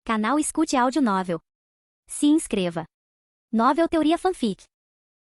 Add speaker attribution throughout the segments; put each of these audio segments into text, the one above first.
Speaker 1: Canal Escute Áudio Novel. Se inscreva. Novel Teoria Fanfic.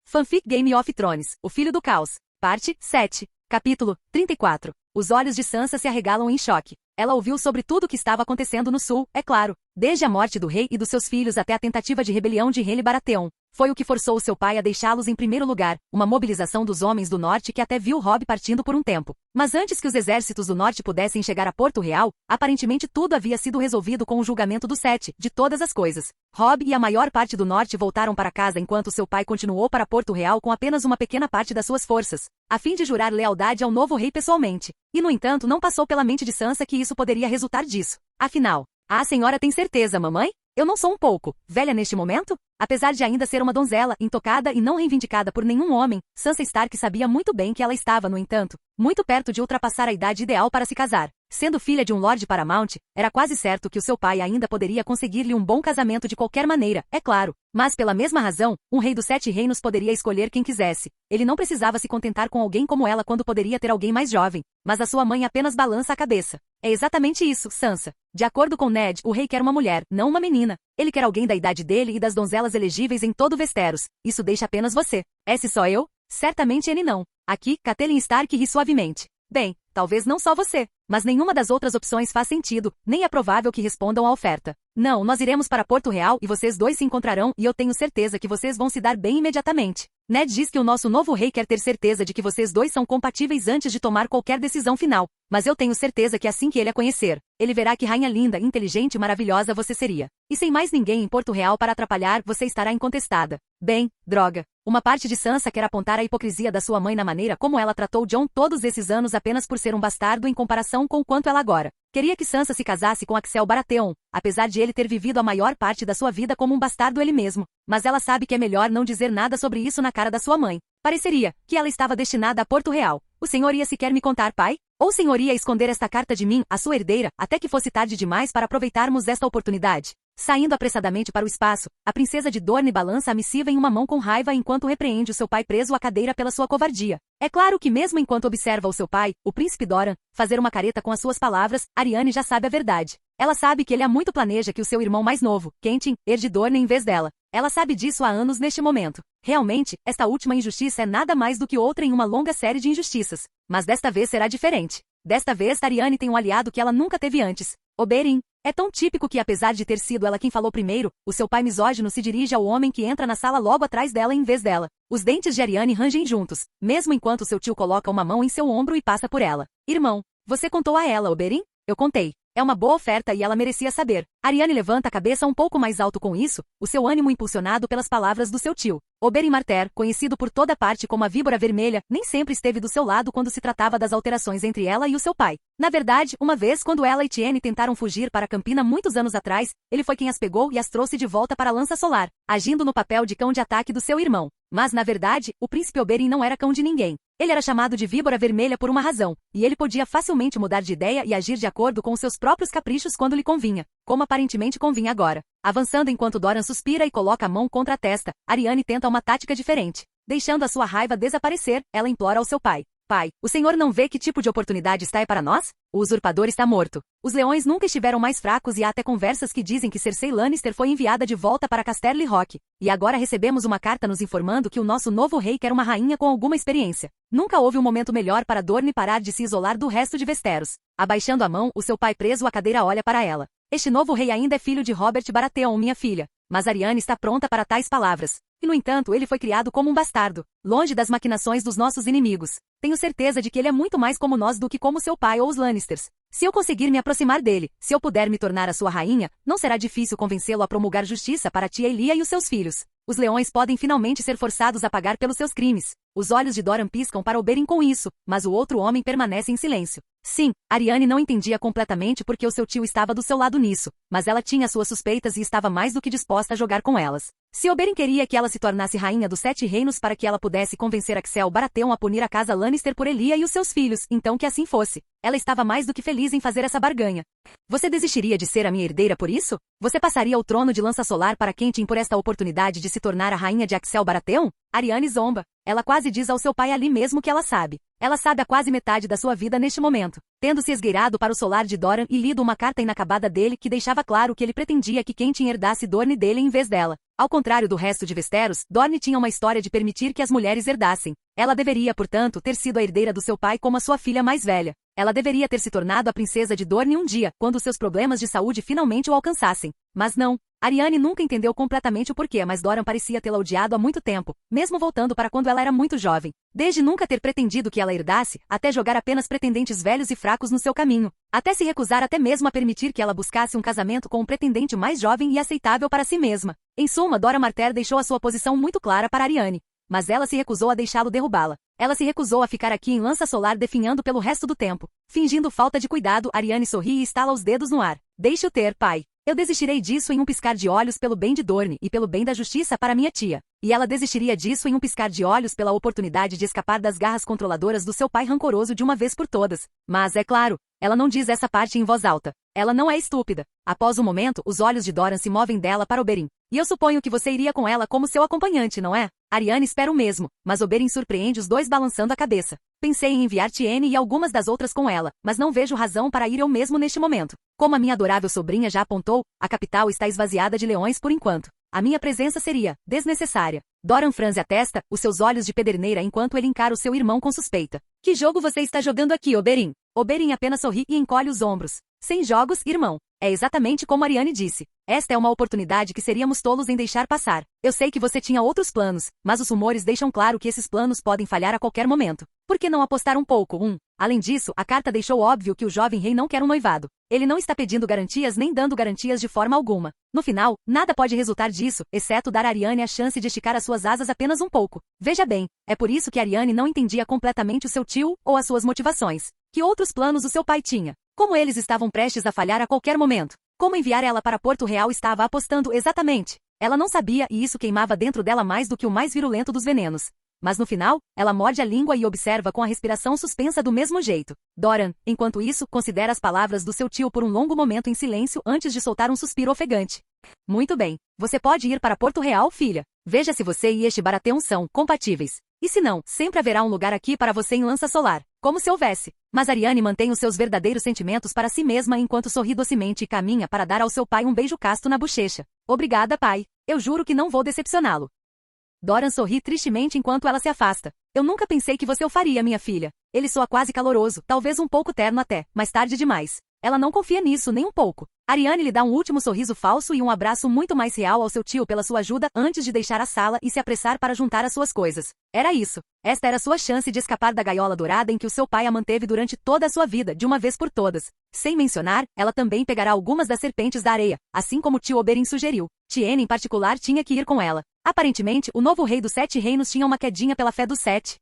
Speaker 2: Fanfic Game of Thrones, O Filho do Caos. Parte 7. Capítulo 34. Os olhos de Sansa se arregalam em choque. Ela ouviu sobre tudo o que estava acontecendo no sul, é claro, desde a morte do rei e dos seus filhos até a tentativa de rebelião de Renly Baratheon. Foi o que forçou seu pai a deixá-los em primeiro lugar, uma mobilização dos homens do norte que até viu Robb partindo por um tempo. Mas antes que os exércitos do norte pudessem chegar a Porto Real, aparentemente tudo havia sido resolvido com o julgamento do Sete, de todas as coisas. Robb e a maior parte do norte voltaram para casa enquanto seu pai continuou para Porto Real com apenas uma pequena parte das suas forças, a fim de jurar lealdade ao novo rei pessoalmente. E no entanto não passou pela mente de Sansa que isso poderia resultar disso. Afinal, a senhora tem certeza, mamãe? Eu não sou um pouco velha neste momento? Apesar de ainda ser uma donzela, intocada e não reivindicada por nenhum homem, Sansa Stark sabia muito bem que ela estava, no entanto, muito perto de ultrapassar a idade ideal para se casar. Sendo filha de um Lord Paramount, era quase certo que o seu pai ainda poderia conseguir-lhe um bom casamento de qualquer maneira, é claro. Mas pela mesma razão, um rei dos 7 reinos poderia escolher quem quisesse. Ele não precisava se contentar com alguém como ela quando poderia ter alguém mais jovem. Mas a sua mãe apenas balança a cabeça. É exatamente isso, Sansa. De acordo com Ned, o rei quer uma mulher, não uma menina. Ele quer alguém da idade dele e das donzelas elegíveis em todo Westeros. Isso deixa apenas você. É-se só eu? Certamente ele não. Aqui, Catelyn Stark ri suavemente. Bem, talvez não só você, mas nenhuma das outras opções faz sentido, nem é provável que respondam à oferta. Não, nós iremos para Porto Real e vocês dois se encontrarão e eu tenho certeza que vocês vão se dar bem imediatamente. Ned diz que o nosso novo rei quer ter certeza de que vocês dois são compatíveis antes de tomar qualquer decisão final, mas eu tenho certeza que assim que ele a conhecer, ele verá que rainha linda, inteligente e maravilhosa você seria. E sem mais ninguém em Porto Real para atrapalhar, você estará incontestada. Bem, droga. Uma parte de Sansa quer apontar a hipocrisia da sua mãe na maneira como ela tratou Jon todos esses anos apenas por ser um bastardo em comparação com o quanto ela agora queria que Sansa se casasse com Axel Baratheon, apesar de ele ter vivido a maior parte da sua vida como um bastardo ele mesmo. Mas ela sabe que é melhor não dizer nada sobre isso na cara da sua mãe. Pareceria que ela estava destinada a Porto Real. O senhor ia sequer me contar, pai? Ou o senhor ia esconder esta carta de mim, a sua herdeira, até que fosse tarde demais para aproveitarmos esta oportunidade? Saindo apressadamente para o espaço, a princesa de Dorne balança a missiva em uma mão com raiva enquanto repreende o seu pai preso à cadeira pela sua covardia. É claro que mesmo enquanto observa o seu pai, o príncipe Doran, fazer uma careta com as suas palavras, Arianne já sabe a verdade. Ela sabe que ele há muito planeja que o seu irmão mais novo, Quentyn, herde Dorne em vez dela. Ela sabe disso há anos neste momento. Realmente, esta última injustiça é nada mais do que outra em uma longa série de injustiças. Mas desta vez será diferente. Desta vez Arianne tem um aliado que ela nunca teve antes. Oberyn. É tão típico que apesar de ter sido ela quem falou primeiro, o seu pai misógino se dirige ao homem que entra na sala logo atrás dela em vez dela. Os dentes de Arianne rangem juntos, mesmo enquanto seu tio coloca uma mão em seu ombro e passa por ela. Irmão, você contou a ela, Oberyn? Eu contei. É uma boa oferta e ela merecia saber. Arianne levanta a cabeça um pouco mais alto com isso, o seu ânimo impulsionado pelas palavras do seu tio. Oberyn Martell, conhecido por toda parte como a Víbora Vermelha, nem sempre esteve do seu lado quando se tratava das alterações entre ela e o seu pai. Na verdade, uma vez quando ela e Tiene tentaram fugir para Campina muitos anos atrás, ele foi quem as pegou e as trouxe de volta para a Lança Solar, agindo no papel de cão de ataque do seu irmão. Mas na verdade, o príncipe Oberyn não era cão de ninguém. Ele era chamado de Víbora Vermelha por uma razão, e ele podia facilmente mudar de ideia e agir de acordo com seus próprios caprichos quando lhe convinha, como aparentemente convinha agora. Avançando enquanto Doran suspira e coloca a mão contra a testa, Arianne tenta uma tática diferente. Deixando a sua raiva desaparecer, ela implora ao seu pai. Pai, o senhor não vê que tipo de oportunidade está aí para nós? O usurpador está morto. Os leões nunca estiveram mais fracos e há até conversas que dizem que Cersei Lannister foi enviada de volta para Casterly Rock. E agora recebemos uma carta nos informando que o nosso novo rei quer uma rainha com alguma experiência. Nunca houve um momento melhor para Dorne parar de se isolar do resto de Westeros. Abaixando a mão, o seu pai preso à cadeira olha para ela. Este novo rei ainda é filho de Robert Baratheon, minha filha. Mas Arianne está pronta para tais palavras. E no entanto ele foi criado como um bastardo, longe das maquinações dos nossos inimigos. Tenho certeza de que ele é muito mais como nós do que como seu pai ou os Lannisters. Se eu conseguir me aproximar dele, se eu puder me tornar a sua rainha, não será difícil convencê-lo a promulgar justiça para tia Elia e os seus filhos. Os leões podem finalmente ser forçados a pagar pelos seus crimes. Os olhos de Doran piscam para Oberyn com isso, mas o outro homem permanece em silêncio. Sim, Arianne não entendia completamente porque o seu tio estava do seu lado nisso, mas ela tinha suas suspeitas e estava mais do que disposta a jogar com elas. Se Oberyn queria que ela se tornasse rainha dos 7 reinos para que ela pudesse convencer Axel Baratheon a punir a casa Lannister por Elia e os seus filhos, então que assim fosse. Ela estava mais do que feliz em fazer essa barganha. Você desistiria de ser a minha herdeira por isso? Você passaria o trono de Lança Solar para Quentin por esta oportunidade de se tornar a rainha de Axel Baratheon? Arianne zomba. Ela quase diz ao seu pai ali mesmo que ela sabe. Ela sabe a quase metade da sua vida neste momento, tendo se esgueirado para o solar de Doran e lido uma carta inacabada dele que deixava claro que ele pretendia que Quentin herdasse Dorne dele em vez dela. Ao contrário do resto de Westeros, Dorne tinha uma história de permitir que as mulheres herdassem. Ela deveria, portanto, ter sido a herdeira do seu pai como a sua filha mais velha. Ela deveria ter se tornado a princesa de Dorne um dia, quando seus problemas de saúde finalmente o alcançassem. Mas não. Arianne nunca entendeu completamente o porquê, mas Doran parecia tê-la odiado há muito tempo, mesmo voltando para quando ela era muito jovem. Desde nunca ter pretendido que ela herdasse, até jogar apenas pretendentes velhos e fracos no seu caminho. Até se recusar até mesmo a permitir que ela buscasse um casamento com um pretendente mais jovem e aceitável para si mesma. Em suma, Doran Martell deixou a sua posição muito clara para Arianne. Mas ela se recusou a deixá-lo derrubá-la. Ela se recusou a ficar aqui em Lança Solar definhando pelo resto do tempo. Fingindo falta de cuidado, Arianne sorri e estala os dedos no ar. Deixe-o ter, pai. Eu desistirei disso em um piscar de olhos pelo bem de Dorne e pelo bem da justiça para minha tia. E ela desistiria disso em um piscar de olhos pela oportunidade de escapar das garras controladoras do seu pai rancoroso de uma vez por todas. Mas, é claro, ela não diz essa parte em voz alta. Ela não é estúpida. Após um momento, os olhos de Doran se movem dela para Oberyn. E eu suponho que você iria com ela como seu acompanhante, não é? Arianne espera o mesmo, mas Oberyn surpreende os dois balançando a cabeça. Pensei em enviar Tiene e algumas das outras com ela, mas não vejo razão para ir eu mesmo neste momento. Como a minha adorável sobrinha já apontou, a capital está esvaziada de leões por enquanto. A minha presença seria desnecessária. Doran franze a testa, os seus olhos de pederneira enquanto ele encara o seu irmão com suspeita. Que jogo você está jogando aqui, Oberyn? Oberyn apenas sorri e encolhe os ombros. Sem jogos, irmão. É exatamente como Arianne disse. Esta é uma oportunidade que seríamos tolos em deixar passar. Eu sei que você tinha outros planos, mas os rumores deixam claro que esses planos podem falhar a qualquer momento. Por que não apostar um pouco? Além disso, a carta deixou óbvio que o jovem rei não quer um noivado. Ele não está pedindo garantias nem dando garantias de forma alguma. No final, nada pode resultar disso, exceto dar a Arianne a chance de esticar as suas asas apenas um pouco. Veja bem, é por isso que Arianne não entendia completamente o seu tio ou as suas motivações. Que outros planos o seu pai tinha? Como eles estavam prestes a falhar a qualquer momento? Como enviar ela para Porto Real estava apostando exatamente? Ela não sabia e isso queimava dentro dela mais do que o mais virulento dos venenos. Mas no final, ela morde a língua e observa com a respiração suspensa do mesmo jeito. Doran, enquanto isso, considera as palavras do seu tio por um longo momento em silêncio antes de soltar um suspiro ofegante. Muito bem. Você pode ir para Porto Real, filha. Veja se você e este Baratheon são compatíveis. E se não, sempre haverá um lugar aqui para você em Lança Solar. Como se houvesse. Mas Arianne mantém os seus verdadeiros sentimentos para si mesma enquanto sorri docemente e caminha para dar ao seu pai um beijo casto na bochecha. Obrigada, pai. Eu juro que não vou decepcioná-lo. Doran sorri tristemente enquanto ela se afasta. Eu nunca pensei que você o faria, minha filha. Ele soa quase caloroso, talvez um pouco terno até, mas tarde demais. Ela não confia nisso nem um pouco. Arianne lhe dá um último sorriso falso e um abraço muito mais real ao seu tio pela sua ajuda antes de deixar a sala e se apressar para juntar as suas coisas. Era isso. Esta era sua chance de escapar da gaiola dourada em que o seu pai a manteve durante toda a sua vida, de uma vez por todas. Sem mencionar, ela também pegará algumas das serpentes da areia, assim como o tio Oberyn sugeriu. Tiene, em particular, tinha que ir com ela. Aparentemente, o novo rei dos 7 reinos tinha uma quedinha pela fé dos 7.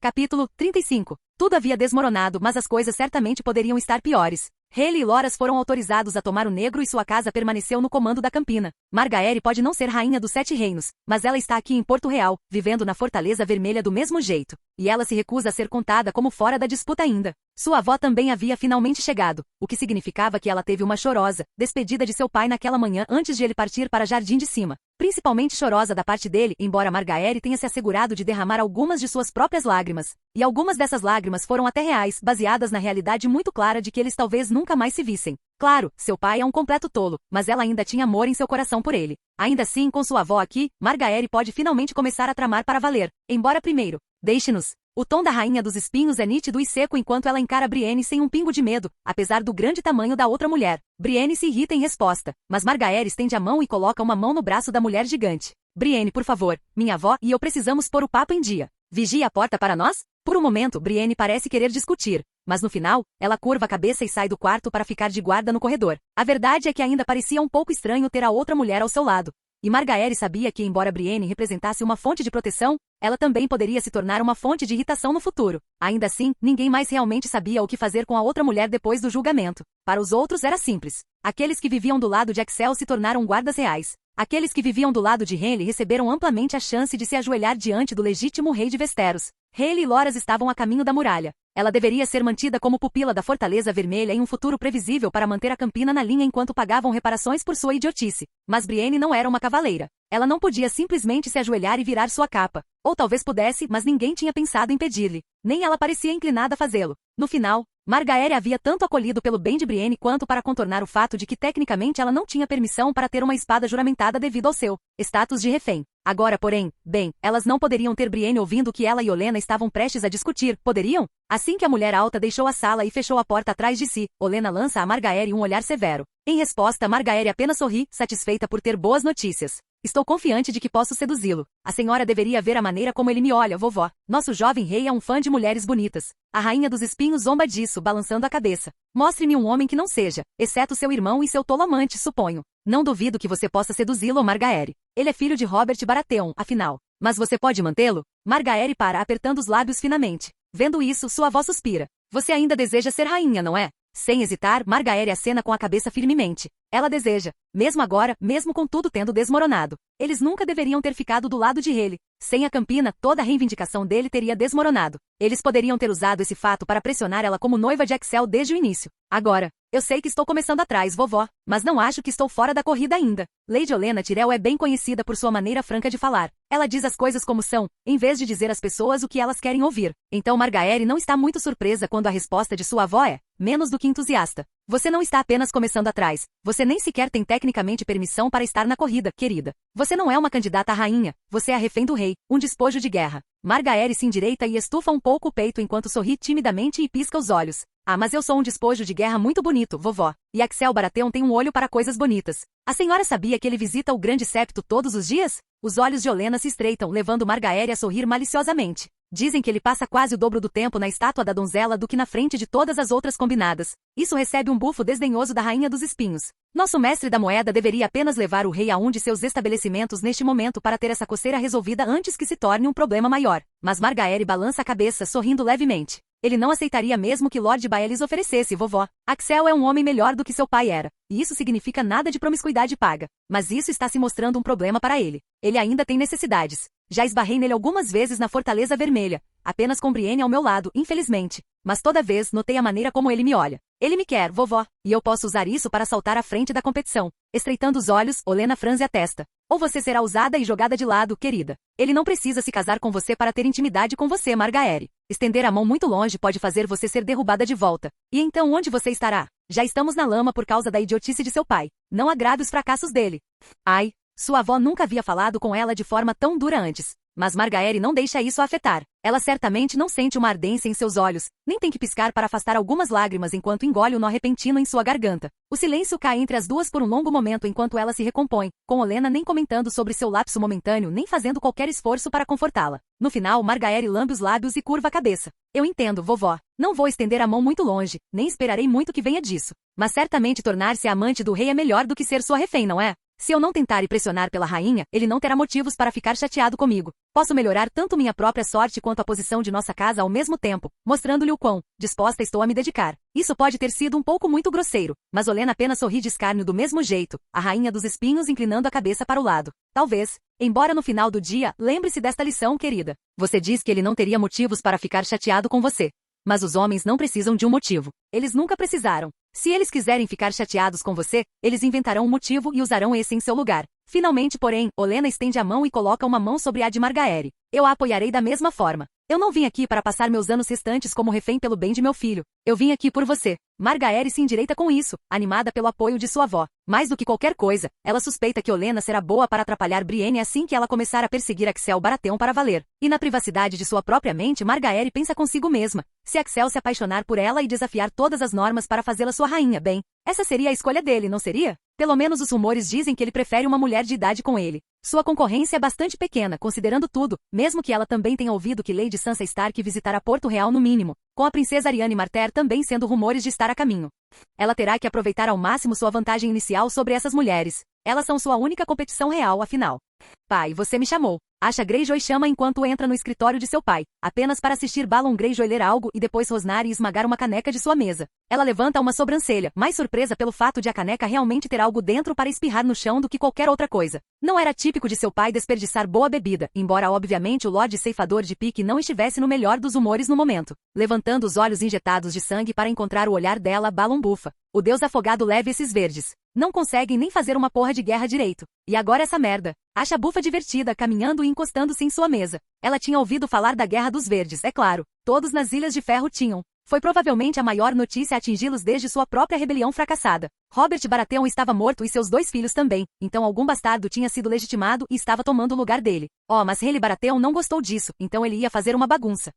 Speaker 2: Capítulo 35. Tudo havia desmoronado, mas as coisas certamente poderiam estar piores. Hayley e Loras foram autorizados a tomar o negro e sua casa permaneceu no comando da Campina. Margaery pode não ser rainha dos 7 reinos, mas ela está aqui em Porto Real, vivendo na Fortaleza Vermelha do mesmo jeito. E ela se recusa a ser contada como fora da disputa ainda. Sua avó também havia finalmente chegado, o que significava que ela teve uma chorosa despedida de seu pai naquela manhã antes de ele partir para Jardim de Cima. Principalmente chorosa da parte dele, embora Margaery tenha se assegurado de derramar algumas de suas próprias lágrimas. E algumas dessas lágrimas foram até reais, baseadas na realidade muito clara de que eles talvez nunca mais se vissem. Claro, seu pai é um completo tolo, mas ela ainda tinha amor em seu coração por ele. Ainda assim, com sua avó aqui, Margaery pode finalmente começar a tramar para valer. Embora primeiro, deixe-nos. O tom da Rainha dos Espinhos é nítido e seco enquanto ela encara Brienne sem um pingo de medo, apesar do grande tamanho da outra mulher. Brienne se irrita em resposta, mas Margaery estende a mão e coloca uma mão no braço da mulher gigante. Brienne, por favor, minha avó e eu precisamos pôr o papo em dia. Vigie a porta para nós? Por um momento, Brienne parece querer discutir, mas no final, ela curva a cabeça e sai do quarto para ficar de guarda no corredor. A verdade é que ainda parecia um pouco estranho ter a outra mulher ao seu lado. E Margaery sabia que, embora Brienne representasse uma fonte de proteção, ela também poderia se tornar uma fonte de irritação no futuro. Ainda assim, ninguém mais realmente sabia o que fazer com a outra mulher depois do julgamento. Para os outros era simples. Aqueles que viviam do lado de Axel se tornaram guardas reais. Aqueles que viviam do lado de Rhaile receberam amplamente a chance de se ajoelhar diante do legítimo rei de Westeros. Rhaile e Loras estavam a caminho da muralha. Ela deveria ser mantida como pupila da Fortaleza Vermelha em um futuro previsível para manter a Campina na linha enquanto pagavam reparações por sua idiotice. Mas Brienne não era uma cavaleira. Ela não podia simplesmente se ajoelhar e virar sua capa. Ou talvez pudesse, mas ninguém tinha pensado em pedir-lhe. Nem ela parecia inclinada a fazê-lo. No final, Margaery havia tanto acolhido pelo bem de Brienne quanto para contornar o fato de que tecnicamente ela não tinha permissão para ter uma espada juramentada devido ao seu status de refém. Agora, porém, bem, elas não poderiam ter Brienne ouvindo o que ela e Olenna estavam prestes a discutir, poderiam? Assim que a mulher alta deixou a sala e fechou a porta atrás de si, Olenna lança a Margaery um olhar severo. Em resposta, Margaery apenas sorri, satisfeita por ter boas notícias. Estou confiante de que posso seduzi-lo. A senhora deveria ver a maneira como ele me olha, vovó. Nosso jovem rei é um fã de mulheres bonitas. A rainha dos espinhos zomba disso, balançando a cabeça. Mostre-me um homem que não seja, exceto seu irmão e seu tolo amante, suponho. Não duvido que você possa seduzi-lo, Margaery. Ele é filho de Robert Baratheon, afinal. Mas você pode mantê-lo? Margaery para, apertando os lábios finamente. Vendo isso, sua avó suspira. Você ainda deseja ser rainha, não é? Sem hesitar, Margaery acena com a cabeça firmemente. Ela deseja. Mesmo agora, mesmo com tudo tendo desmoronado. Eles nunca deveriam ter ficado do lado de Rhaile. Sem a Campina, toda a reivindicação dele teria desmoronado. Eles poderiam ter usado esse fato para pressionar ela como noiva de Axel desde o início. Agora, eu sei que estou começando atrás, vovó, mas não acho que estou fora da corrida ainda. Lady Olenna Tyrell é bem conhecida por sua maneira franca de falar. Ela diz as coisas como são, em vez de dizer às pessoas o que elas querem ouvir. Então Margaery não está muito surpresa quando a resposta de sua avó é menos do que entusiasta. Você não está apenas começando atrás. Você nem sequer tem tecnicamente permissão para estar na corrida, querida. Você não é uma candidata à rainha. Você é a refém do rei, um despojo de guerra. Margaery se endireita e estufa um pouco o peito enquanto sorri timidamente e pisca os olhos. Ah, mas eu sou um despojo de guerra muito bonito, vovó. E Axel Baratheon tem um olho para coisas bonitas. A senhora sabia que ele visita o Grande Septo todos os dias? Os olhos de Olenna se estreitam, levando Margaery a sorrir maliciosamente. Dizem que ele passa quase o dobro do tempo na estátua da donzela do que na frente de todas as outras combinadas. Isso recebe um bufo desdenhoso da Rainha dos Espinhos. Nosso mestre da moeda deveria apenas levar o rei a um de seus estabelecimentos neste momento para ter essa coceira resolvida antes que se torne um problema maior. Mas Margaery balança a cabeça, sorrindo levemente. Ele não aceitaria mesmo que Lord Baelys oferecesse, vovó. Axel é um homem melhor do que seu pai era. E isso significa nada de promiscuidade paga. Mas isso está se mostrando um problema para ele. Ele ainda tem necessidades. Já esbarrei nele algumas vezes na Fortaleza Vermelha. Apenas com Brienne ao meu lado, infelizmente. Mas toda vez notei a maneira como ele me olha. Ele me quer, vovó. E eu posso usar isso para saltar à frente da competição. Estreitando os olhos, Olenna franze a testa. Ou você será usada e jogada de lado, querida. Ele não precisa se casar com você para ter intimidade com você, Margaery. Estender a mão muito longe pode fazer você ser derrubada de volta. E então onde você estará? Já estamos na lama por causa da idiotice de seu pai. Não agrade os fracassos dele. Ai, sua avó nunca havia falado com ela de forma tão dura antes. Mas Margaery não deixa isso a afetar. Ela certamente não sente uma ardência em seus olhos, nem tem que piscar para afastar algumas lágrimas enquanto engole o nó repentino em sua garganta. O silêncio cai entre as duas por um longo momento enquanto ela se recompõe, com Olenna nem comentando sobre seu lapso momentâneo nem fazendo qualquer esforço para confortá-la. No final, Margaery lambe os lábios e curva a cabeça. Eu entendo, vovó. Não vou estender a mão muito longe, nem esperarei muito que venha disso. Mas certamente tornar-se a amante do rei é melhor do que ser sua refém, não é? Se eu não tentar e pressionar pela rainha, ele não terá motivos para ficar chateado comigo. Posso melhorar tanto minha própria sorte quanto a posição de nossa casa ao mesmo tempo, mostrando-lhe o quão disposta estou a me dedicar. Isso pode ter sido um pouco muito grosseiro, mas Olenna apenas sorri de escárnio do mesmo jeito, a rainha dos espinhos inclinando a cabeça para o lado. Talvez, embora no final do dia, lembre-se desta lição, querida. Você diz que ele não teria motivos para ficar chateado com você. Mas os homens não precisam de um motivo. Eles nunca precisaram. Se eles quiserem ficar chateados com você, eles inventarão um motivo e usarão esse em seu lugar. Finalmente, porém, Olenna estende a mão e coloca uma mão sobre a de Margaery. Eu a apoiarei da mesma forma. Eu não vim aqui para passar meus anos restantes como refém pelo bem de meu filho. Eu vim aqui por você. Margaery se endireita com isso, animada pelo apoio de sua avó. Mais do que qualquer coisa, ela suspeita que Olenna será boa para atrapalhar Brienne assim que ela começar a perseguir Axel Baratheon para valer. E na privacidade de sua própria mente, Margaery pensa consigo mesma. Se Axel se apaixonar por ela e desafiar todas as normas para fazê-la sua rainha, bem, essa seria a escolha dele, não seria? Pelo menos os rumores dizem que ele prefere uma mulher de idade com ele. Sua concorrência é bastante pequena, considerando tudo, mesmo que ela também tenha ouvido que Lady Sansa Stark visitará Porto Real no mínimo, com a princesa Ariane Martell também sendo rumores de estar a caminho. Ela terá que aproveitar ao máximo sua vantagem inicial sobre essas mulheres. Elas são sua única competição real, afinal. Pai, você me chamou. Asha Greyjoy chama enquanto entra no escritório de seu pai, apenas para assistir Balon Greyjoy ler algo e depois rosnar e esmagar uma caneca de sua mesa. Ela levanta uma sobrancelha, mais surpresa pelo fato de a caneca realmente ter algo dentro para espirrar no chão do que qualquer outra coisa. Não era típico de seu pai desperdiçar boa bebida, embora obviamente o Lorde Ceifador de Pique não estivesse no melhor dos humores no momento. Levantando os olhos injetados de sangue para encontrar o olhar dela, Balon bufa. O deus afogado leve esses verdes. Não conseguem nem fazer uma porra de guerra direito. E agora essa merda. Asha bufa divertida, caminhando e encostando-se em sua mesa. Ela tinha ouvido falar da Guerra dos Verdes, é claro. Todos nas Ilhas de Ferro tinham. Foi provavelmente a maior notícia a atingi-los desde sua própria rebelião fracassada. Robert Baratheon estava morto e seus 2 filhos também, então algum bastardo tinha sido legitimado e estava tomando o lugar dele. Mas Hailey Baratheon não gostou disso, então ele ia fazer uma bagunça.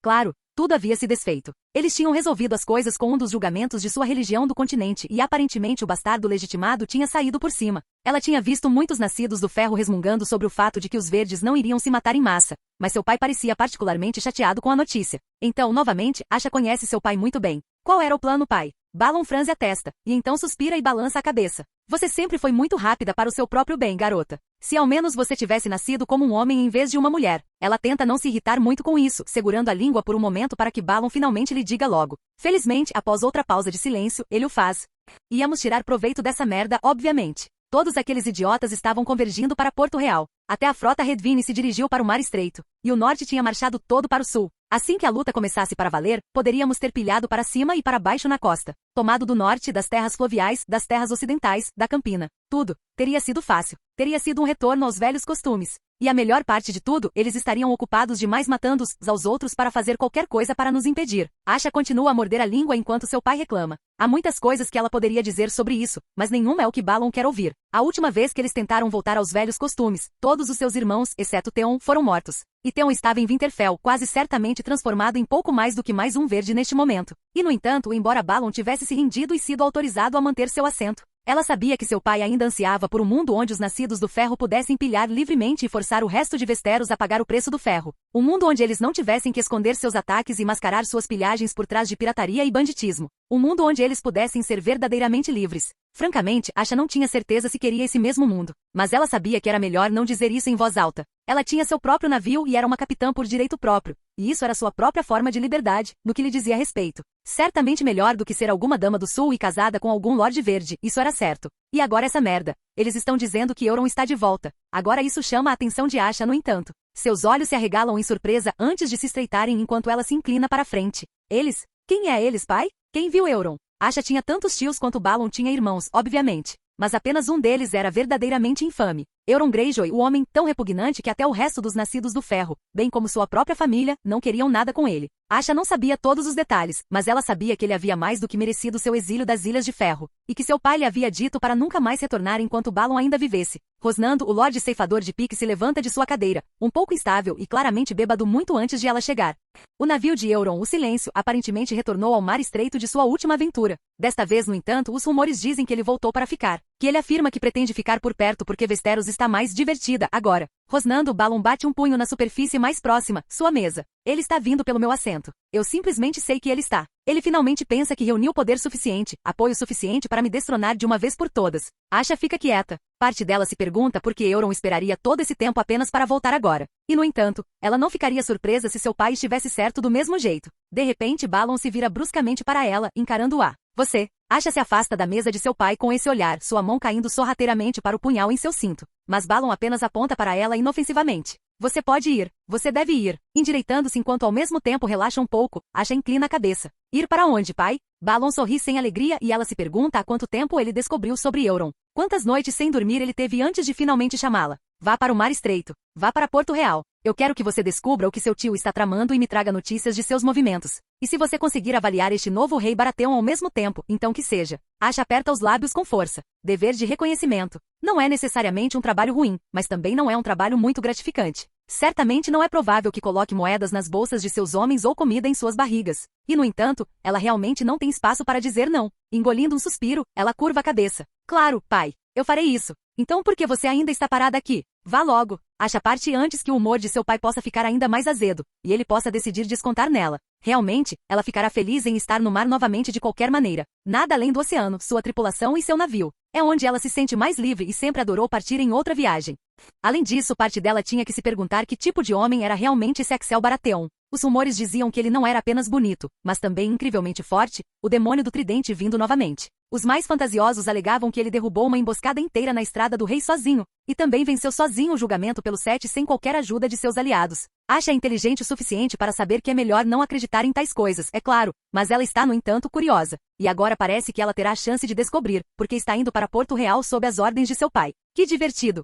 Speaker 2: Claro, tudo havia se desfeito. Eles tinham resolvido as coisas com um dos julgamentos de sua religião do continente e aparentemente o bastardo legitimado tinha saído por cima. Ela tinha visto muitos nascidos do ferro resmungando sobre o fato de que os verdes não iriam se matar em massa, mas seu pai parecia particularmente chateado com a notícia. Então, novamente, Asha conhece seu pai muito bem. Qual era o plano, pai? Balon franze a testa, e então suspira e balança a cabeça. Você sempre foi muito rápida para o seu próprio bem, garota. Se ao menos você tivesse nascido como um homem em vez de uma mulher. Ela tenta não se irritar muito com isso, segurando a língua por um momento para que Balon finalmente lhe diga logo. Felizmente, após outra pausa de silêncio, ele o faz. Íamos tirar proveito dessa merda, obviamente. Todos aqueles idiotas estavam convergindo para Porto Real. Até a frota Redvine se dirigiu para o Mar Estreito, e o norte tinha marchado todo para o sul. Assim que a luta começasse para valer, poderíamos ter pilhado para cima e para baixo na costa. Tomado do norte, das terras fluviais, das terras ocidentais, da Campina. Tudo. Teria sido fácil. Teria sido um retorno aos velhos costumes. E a melhor parte de tudo, eles estariam ocupados demais matando uns aos outros para fazer qualquer coisa para nos impedir. Asha continua a morder a língua enquanto seu pai reclama. Há muitas coisas que ela poderia dizer sobre isso, mas nenhuma é o que Balon quer ouvir. A última vez que eles tentaram voltar aos velhos costumes, todos os seus irmãos, exceto Theon, foram mortos. E Theon estava em Winterfell, quase certamente transformado em pouco mais do que mais um verde neste momento. E no entanto, embora Balon tivesse se rendido e sido autorizado a manter seu assento, ela sabia que seu pai ainda ansiava por um mundo onde os nascidos do ferro pudessem pilhar livremente e forçar o resto de Westeros a pagar o preço do ferro. Um mundo onde eles não tivessem que esconder seus ataques e mascarar suas pilhagens por trás de pirataria e banditismo. Um mundo onde eles pudessem ser verdadeiramente livres. Francamente, Asha não tinha certeza se queria esse mesmo mundo, mas ela sabia que era melhor não dizer isso em voz alta. Ela tinha seu próprio navio e era uma capitã por direito próprio, e isso era sua própria forma de liberdade, no que lhe dizia respeito. Certamente melhor do que ser alguma dama do sul e casada com algum Lorde Verde, isso era certo. E agora essa merda. Eles estão dizendo que Euron está de volta. Agora isso chama a atenção de Asha, no entanto. Seus olhos se arregalam em surpresa antes de se estreitarem enquanto ela se inclina para a frente. Eles? Quem é eles, pai? Quem viu Euron? Asha tinha tantos tios quanto Balon tinha irmãos, obviamente. Mas apenas um deles era verdadeiramente infame. Euron Greyjoy, o homem tão repugnante que até o resto dos nascidos do ferro, bem como sua própria família, não queriam nada com ele. Asha não sabia todos os detalhes, mas ela sabia que ele havia mais do que merecido seu exílio das Ilhas de Ferro, e que seu pai lhe havia dito para nunca mais retornar enquanto Balon ainda vivesse. Rosnando, o Lorde Ceifador de Pique se levanta de sua cadeira, um pouco instável e claramente bêbado muito antes de ela chegar. O navio de Euron, o Silêncio, aparentemente retornou ao Mar Estreito de sua última aventura. Desta vez, no entanto, os rumores dizem que ele voltou para ficar. Que ele afirma que pretende ficar por perto porque Westeros está mais divertida agora. Rosnando, Balon bate um punho na superfície mais próxima, sua mesa. Ele está vindo pelo meu assento. Eu simplesmente sei que ele está. Ele finalmente pensa que reuniu poder suficiente, apoio suficiente para me destronar de uma vez por todas. Asha fica quieta. Parte dela se pergunta por que Euron esperaria todo esse tempo apenas para voltar agora. E no entanto, ela não ficaria surpresa se seu pai estivesse certo do mesmo jeito. De repente, Balon se vira bruscamente para ela, encarando-a. Você. Asha se afasta da mesa de seu pai com esse olhar, sua mão caindo sorrateiramente para o punhal em seu cinto. Mas Balon apenas aponta para ela inofensivamente. Você pode ir. Você deve ir. Endireitando-se enquanto ao mesmo tempo relaxa um pouco, Asha inclina a cabeça. Ir para onde, pai? Balon sorri sem alegria e ela se pergunta há quanto tempo ele descobriu sobre Euron. Quantas noites sem dormir ele teve antes de finalmente chamá-la. Vá para o Mar Estreito. Vá para Porto Real. Eu quero que você descubra o que seu tio está tramando e me traga notícias de seus movimentos. E se você conseguir avaliar este novo rei Baratheon ao mesmo tempo, então que seja. Asha aperta os lábios com força. Dever de reconhecimento. Não é necessariamente um trabalho ruim, mas também não é um trabalho muito gratificante. Certamente não é provável que coloque moedas nas bolsas de seus homens ou comida em suas barrigas. E no entanto, ela realmente não tem espaço para dizer não. Engolindo um suspiro, ela curva a cabeça. Claro, pai. Eu farei isso. Então por que você ainda está parada aqui? Vá logo. Acha parte antes que o humor de seu pai possa ficar ainda mais azedo, e ele possa decidir descontar nela. Realmente, ela ficará feliz em estar no mar novamente de qualquer maneira. Nada além do oceano, sua tripulação e seu navio. É onde ela se sente mais livre e sempre adorou partir em outra viagem. Além disso, parte dela tinha que se perguntar que tipo de homem era realmente esse Axel Baratheon. Os rumores diziam que ele não era apenas bonito, mas também incrivelmente forte, o demônio do tridente vindo novamente. Os mais fantasiosos alegavam que ele derrubou uma emboscada inteira na estrada do rei sozinho, e também venceu sozinho o julgamento pelo Sete sem qualquer ajuda de seus aliados. Acha inteligente o suficiente para saber que é melhor não acreditar em tais coisas, é claro, mas ela está, no entanto, curiosa. E agora parece que ela terá a chance de descobrir, porque está indo para Porto Real sob as ordens de seu pai. Que divertido!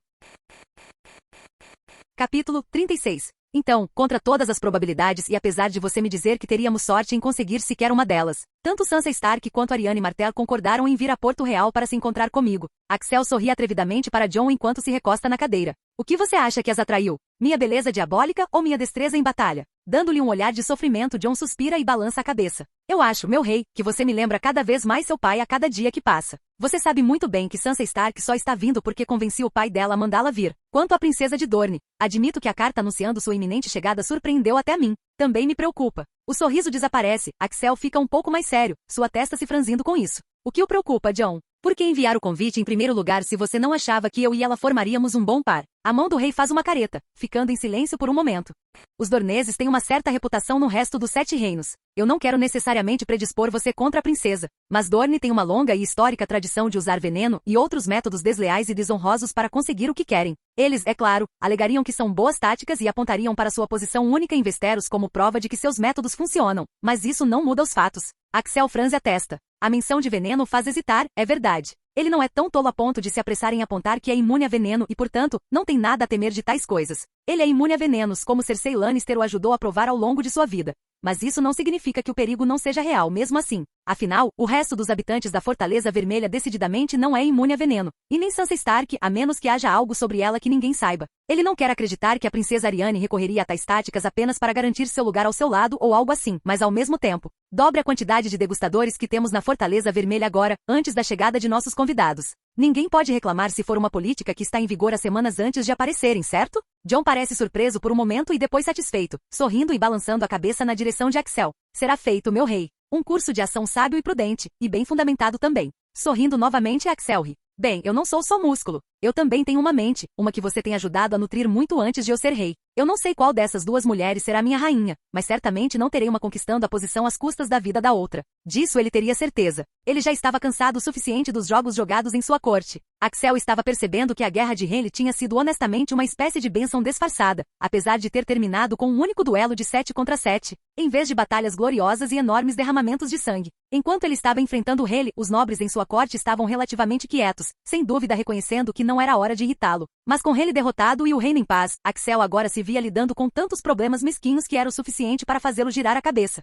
Speaker 2: Capítulo 36. Então, contra todas as probabilidades e apesar de você me dizer que teríamos sorte em conseguir sequer uma delas, tanto Sansa Stark quanto Arianne Martell concordaram em vir a Porto Real para se encontrar comigo. Axel sorri atrevidamente para Jon enquanto se recosta na cadeira. O que você acha que as atraiu? Minha beleza diabólica ou minha destreza em batalha? Dando-lhe um olhar de sofrimento, Jon suspira e balança a cabeça. Eu acho, meu rei, que você me lembra cada vez mais seu pai a cada dia que passa. Você sabe muito bem que Sansa Stark só está vindo porque convenci o pai dela a mandá-la vir. Quanto à princesa de Dorne, admito que a carta anunciando sua iminente chegada surpreendeu até a mim. Também me preocupa. O sorriso desaparece, Axel fica um pouco mais sério, sua testa se franzindo com isso. O que o preocupa, Jon? Por que enviar o convite em primeiro lugar se você não achava que eu e ela formaríamos um bom par? A mão do rei faz uma careta, ficando em silêncio por um momento. Os dorneses têm uma certa reputação no resto dos 7 reinos. Eu não quero necessariamente predispor você contra a princesa, mas Dorne tem uma longa e histórica tradição de usar veneno e outros métodos desleais e desonrosos para conseguir o que querem. Eles, é claro, alegariam que são boas táticas e apontariam para sua posição única em Westeros como prova de que seus métodos funcionam, mas isso não muda os fatos. Axel franze a testa. A menção de veneno faz hesitar, é verdade. Ele não é tão tolo a ponto de se apressar em apontar que é imune a veneno e, portanto, não tem nada a temer de tais coisas. Ele é imune a venenos, como Cersei Lannister o ajudou a provar ao longo de sua vida. Mas isso não significa que o perigo não seja real mesmo assim. Afinal, o resto dos habitantes da Fortaleza Vermelha decididamente não é imune a veneno. E nem Sansa Stark, a menos que haja algo sobre ela que ninguém saiba. Ele não quer acreditar que a princesa Arianne recorreria a tais táticas apenas para garantir seu lugar ao seu lado ou algo assim, mas ao mesmo tempo, dobre a quantidade de degustadores que temos na Fortaleza Vermelha agora, antes da chegada de nossos convidados. Ninguém pode reclamar se for uma política que está em vigor há semanas antes de aparecerem, certo? Jon parece surpreso por um momento e depois satisfeito, sorrindo e balançando a cabeça na direção de Axel. Será feito, meu rei. Um curso de ação sábio e prudente, e bem fundamentado também. Sorrindo novamente, Axel ri. Bem, eu não sou só músculo. Eu também tenho uma mente, uma que você tem ajudado a nutrir muito antes de eu ser rei. Eu não sei qual dessas duas mulheres será minha rainha, mas certamente não terei uma conquistando a posição às custas da vida da outra. Disso ele teria certeza. Ele já estava cansado o suficiente dos jogos jogados em sua corte. Axel estava percebendo que a guerra de Renly tinha sido honestamente uma espécie de bênção disfarçada, apesar de ter terminado com um único duelo de 7 contra 7, em vez de batalhas gloriosas e enormes derramamentos de sangue. Enquanto ele estava enfrentando Renly, os nobres em sua corte estavam relativamente quietos, sem dúvida reconhecendo que não era hora de irritá-lo. Mas com Renly derrotado e o reino em paz, Axel agora se via lidando com tantos problemas mesquinhos que era o suficiente para fazê-lo girar a cabeça.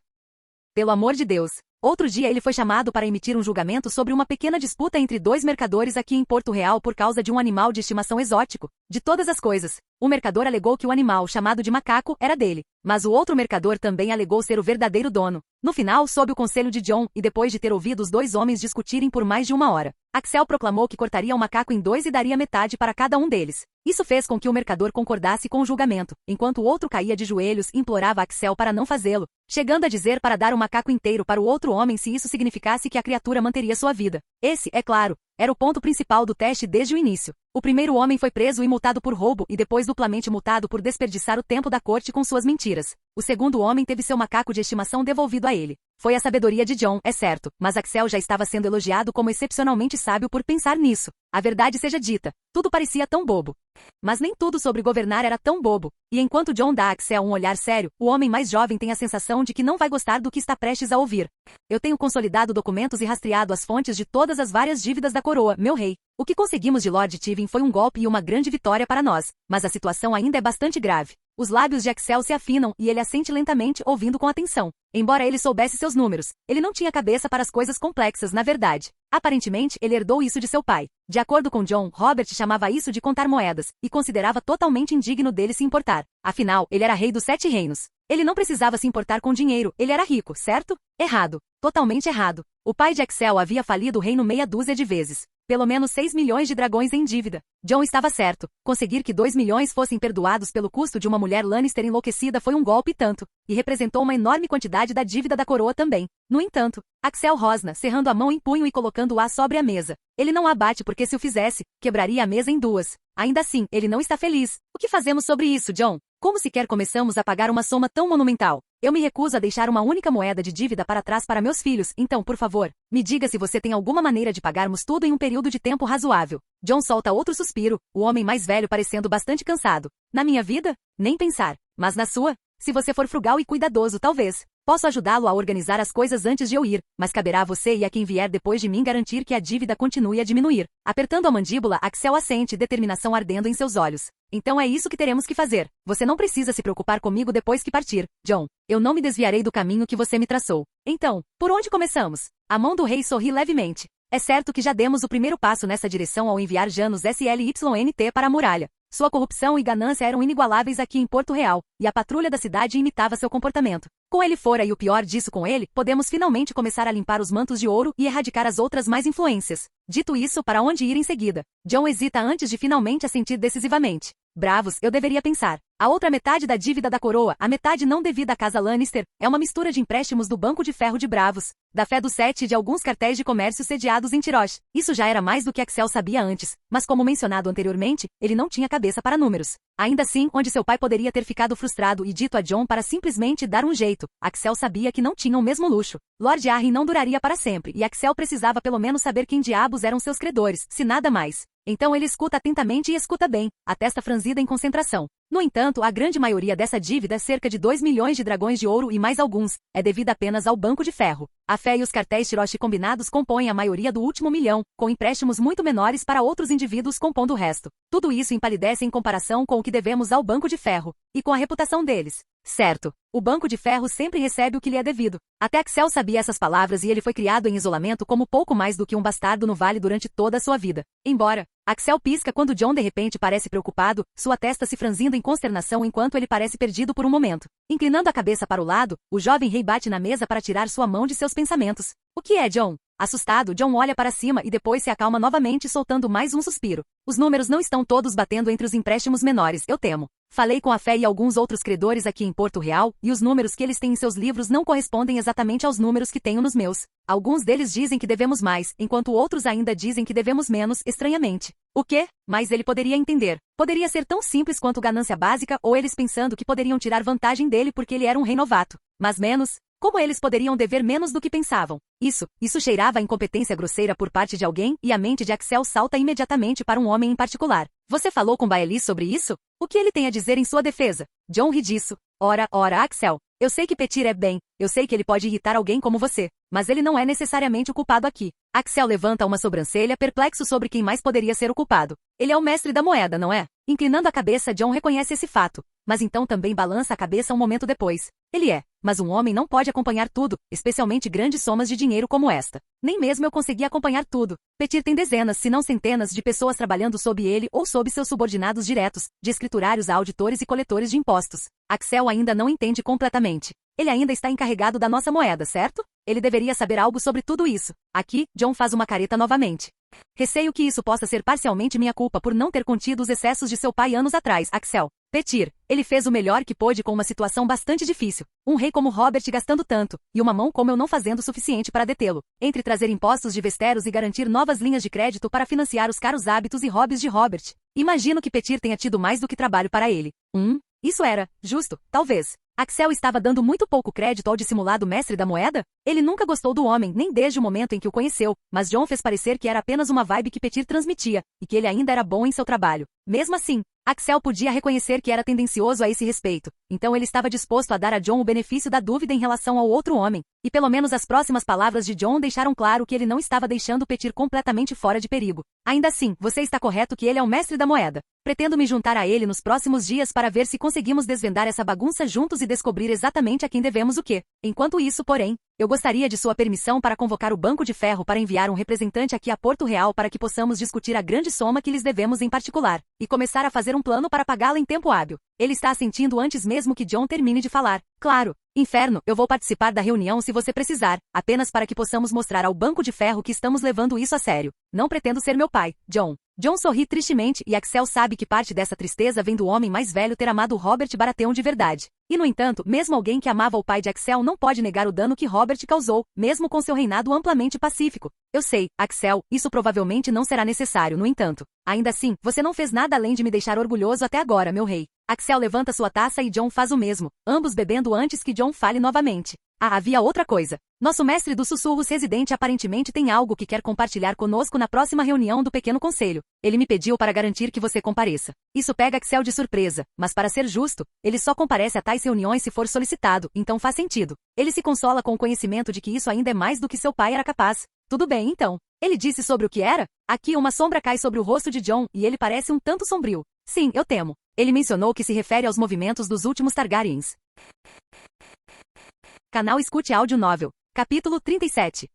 Speaker 2: Pelo amor de Deus! Outro dia ele foi chamado para emitir um julgamento sobre uma pequena disputa entre 2 mercadores aqui em Porto Real por causa de um animal de estimação exótico. De todas as coisas, o mercador alegou que o animal, chamado de macaco, era dele, mas o outro mercador também alegou ser o verdadeiro dono. No final, sob o conselho de Jon, e depois de ter ouvido os 2 homens discutirem por mais de 1 hora, Axel proclamou que cortaria o macaco em 2 e daria metade para cada um deles. Isso fez com que o mercador concordasse com o julgamento, enquanto o outro caía de joelhos e implorava a Axel para não fazê-lo, chegando a dizer para dar o macaco inteiro para o outro homem se isso significasse que a criatura manteria sua vida. Esse, é claro, era o ponto principal do teste desde o início. O primeiro homem foi preso e multado por roubo e depois duplamente multado por desperdiçar o tempo da corte com suas mentiras. O segundo homem teve seu macaco de estimação devolvido a ele. Foi a sabedoria de Jon, é certo, mas Axel já estava sendo elogiado como excepcionalmente sábio por pensar nisso. A verdade seja dita, tudo parecia tão bobo. Mas nem tudo sobre governar era tão bobo. E enquanto Jon dá a Axel um olhar sério, o homem mais jovem tem a sensação de que não vai gostar do que está prestes a ouvir. Eu tenho consolidado documentos e rastreado as fontes de todas as várias dívidas da coroa, meu rei. O que conseguimos de Lord Tywin foi um golpe e uma grande vitória para nós, mas a situação ainda é bastante grave. Os lábios de Axel se afinam e ele assente lentamente, ouvindo com atenção. Embora ele soubesse seus números, ele não tinha cabeça para as coisas complexas, na verdade. Aparentemente, ele herdou isso de seu pai. De acordo com Jon, Robert chamava isso de contar moedas, e considerava totalmente indigno dele se importar. Afinal, ele era rei dos 7 reinos. Ele não precisava se importar com dinheiro, ele era rico, certo? Errado. Totalmente errado. O pai de Axel havia falido o reino meia dúzia de vezes. Pelo menos 6 milhões de dragões em dívida. Jon estava certo. Conseguir que 2 milhões fossem perdoados pelo custo de uma mulher Lannister enlouquecida foi um golpe e tanto, e representou uma enorme quantidade da dívida da coroa também. No entanto, Axel rosna, cerrando a mão em punho e colocando-a sobre a mesa. Ele não a bate porque se o fizesse, quebraria a mesa em duas. Ainda assim, ele não está feliz. O que fazemos sobre isso, Jon? Como sequer começamos a pagar uma soma tão monumental? Eu me recuso a deixar uma única moeda de dívida para trás para meus filhos, então, por favor, me diga se você tem alguma maneira de pagarmos tudo em um período de tempo razoável. Jon solta outro suspiro, o homem mais velho parecendo bastante cansado. Na minha vida? Nem pensar. Mas na sua? Se você for frugal e cuidadoso, talvez. Posso ajudá-lo a organizar as coisas antes de eu ir, mas caberá a você e a quem vier depois de mim garantir que a dívida continue a diminuir. Apertando a mandíbula, Axel assente, determinação ardendo em seus olhos. Então é isso que teremos que fazer. Você não precisa se preocupar comigo depois que partir, Jon. Eu não me desviarei do caminho que você me traçou. Então, por onde começamos? A mão do rei sorri levemente. É certo que já demos o primeiro passo nessa direção ao enviar Janos SLYNT para a muralha. Sua corrupção e ganância eram inigualáveis aqui em Porto Real, e a patrulha da cidade imitava seu comportamento. Com ele fora e o pior disso com ele, podemos finalmente começar a limpar os mantos de ouro e erradicar as outras mais influências. Dito isso, para onde ir em seguida? Jon hesita antes de finalmente assentir decisivamente. Bravos, eu deveria pensar. A outra metade da dívida da coroa, a metade não devida à casa Lannister, é uma mistura de empréstimos do Banco de Ferro de Bravos, da Fé do Sete e de alguns cartéis de comércio sediados em Tyrosh. Isso já era mais do que Axel sabia antes, mas como mencionado anteriormente, ele não tinha cabeça para números. Ainda assim, onde seu pai poderia ter ficado frustrado e dito a Jon para simplesmente dar um jeito, Axel sabia que não tinha o mesmo luxo. Lord Arryn não duraria para sempre, e Axel precisava pelo menos saber quem diabos eram seus credores, se nada mais. Então ele escuta atentamente e escuta bem, a testa franzida em concentração. No entanto, a grande maioria dessa dívida, cerca de 2 milhões de dragões de ouro e mais alguns, é devida apenas ao Banco de Ferro. A fé e os cartéis Tyrosh combinados compõem a maioria do último milhão, com empréstimos muito menores para outros indivíduos compondo o resto. Tudo isso empalidece em comparação com o que devemos ao Banco de Ferro, e com a reputação deles. Certo. O Banco de Ferro sempre recebe o que lhe é devido. Até Axel sabia essas palavras e ele foi criado em isolamento como pouco mais do que um bastardo no vale durante toda a sua vida. Embora, Axel pisca quando Jon de repente parece preocupado, sua testa se franzindo em consternação enquanto ele parece perdido por um momento. Inclinando a cabeça para o lado, o jovem rei bate na mesa para tirar sua mão de seus pensamentos. O que é, Jon? Assustado, Jon olha para cima e depois se acalma novamente soltando mais um suspiro. Os números não estão todos batendo entre os empréstimos menores, eu temo. Falei com a fé e alguns outros credores aqui em Porto Real, e os números que eles têm em seus livros não correspondem exatamente aos números que tenho nos meus. Alguns deles dizem que devemos mais, enquanto outros ainda dizem que devemos menos, estranhamente. O quê? Mas ele poderia entender. Poderia ser tão simples quanto ganância básica ou eles pensando que poderiam tirar vantagem dele porque ele era um rei novato. Mas menos? Como eles poderiam dever menos do que pensavam? Isso cheirava a incompetência grosseira por parte de alguém, e a mente de Axel salta imediatamente para um homem em particular. Você falou com Baelish sobre isso? O que ele tem a dizer em sua defesa? Jon ri disso. Ora, Axel. Eu sei que Petyr é bem, eu sei que ele pode irritar alguém como você, mas ele não é necessariamente o culpado aqui. Axel levanta uma sobrancelha perplexo sobre quem mais poderia ser o culpado. Ele é o mestre da moeda, não é? Inclinando a cabeça, Jon reconhece esse fato, mas então também balança a cabeça um momento depois. Ele é, mas um homem não pode acompanhar tudo, especialmente grandes somas de dinheiro como esta. Nem mesmo eu consegui acompanhar tudo. Petyr tem dezenas, se não centenas de pessoas trabalhando sob ele ou sob seus subordinados diretos, de escriturários a auditores e coletores de impostos. Axel ainda não entende completamente. Ele ainda está encarregado da nossa moeda, certo? Ele deveria saber algo sobre tudo isso. Aqui, Jon faz uma careta novamente. Receio que isso possa ser parcialmente minha culpa por não ter contido os excessos de seu pai anos atrás, Axel. Petyr, ele fez o melhor que pôde com uma situação bastante difícil. Um rei como Robert gastando tanto, e uma mão como eu não fazendo o suficiente para detê-lo. Entre trazer impostos de Westeros e garantir novas linhas de crédito para financiar os caros hábitos e hobbies de Robert. Imagino que Petyr tenha tido mais do que trabalho para ele. Isso era justo, talvez. Axel estava dando muito pouco crédito ao dissimulado mestre da moeda? Ele nunca gostou do homem, nem desde o momento em que o conheceu, mas Jon fez parecer que era apenas uma vibe que Petyr transmitia, e que ele ainda era bom em seu trabalho. Mesmo assim, Axel podia reconhecer que era tendencioso a esse respeito, então ele estava disposto a dar a Jon o benefício da dúvida em relação ao outro homem, e pelo menos as próximas palavras de Jon deixaram claro que ele não estava deixando Petyr completamente fora de perigo. Ainda assim, você está correto que ele é o mestre da moeda. Pretendo me juntar a ele nos próximos dias para ver se conseguimos desvendar essa bagunça juntos e descobrir exatamente a quem devemos o quê. Enquanto isso, porém, Eu gostaria de sua permissão para convocar o Banco de Ferro para enviar um representante aqui a Porto Real para que possamos discutir a grande soma que lhes devemos em particular, e começar a fazer um plano para pagá-la em tempo hábil. Ele está assentindo antes mesmo que John termine de falar. Claro. Inferno, eu vou participar da reunião se você precisar, apenas para que possamos mostrar ao Banco de Ferro que estamos levando isso a sério. Não pretendo ser meu pai, John. John sorri tristemente e Axel sabe que parte dessa tristeza vem do homem mais velho ter amado Robert Baratheon de verdade. E no entanto, mesmo alguém que amava o pai de Axel não pode negar o dano que Robert causou, mesmo com seu reinado amplamente pacífico. Eu sei, Axel, isso provavelmente não será necessário, no entanto. Ainda assim, você não fez nada além de me deixar orgulhoso até agora, meu rei. Axel levanta sua taça e John faz o mesmo, ambos bebendo antes que John fale novamente. Ah, havia outra coisa. Nosso mestre dos sussurros residente aparentemente tem algo que quer compartilhar conosco na próxima reunião do Pequeno Conselho. Ele me pediu para garantir que você compareça. Isso pega Axel de surpresa, mas para ser justo, ele só comparece a tais reuniões se for solicitado, então faz sentido. Ele se consola com o conhecimento de que isso ainda é mais do que seu pai era capaz. Tudo bem, então. Ele disse sobre o que era? Aqui uma sombra cai sobre o rosto de John e ele parece um tanto sombrio. Sim, eu temo. Ele mencionou que se refere aos movimentos dos últimos Targaryens. Canal Escute Áudio Novel. Capítulo 37.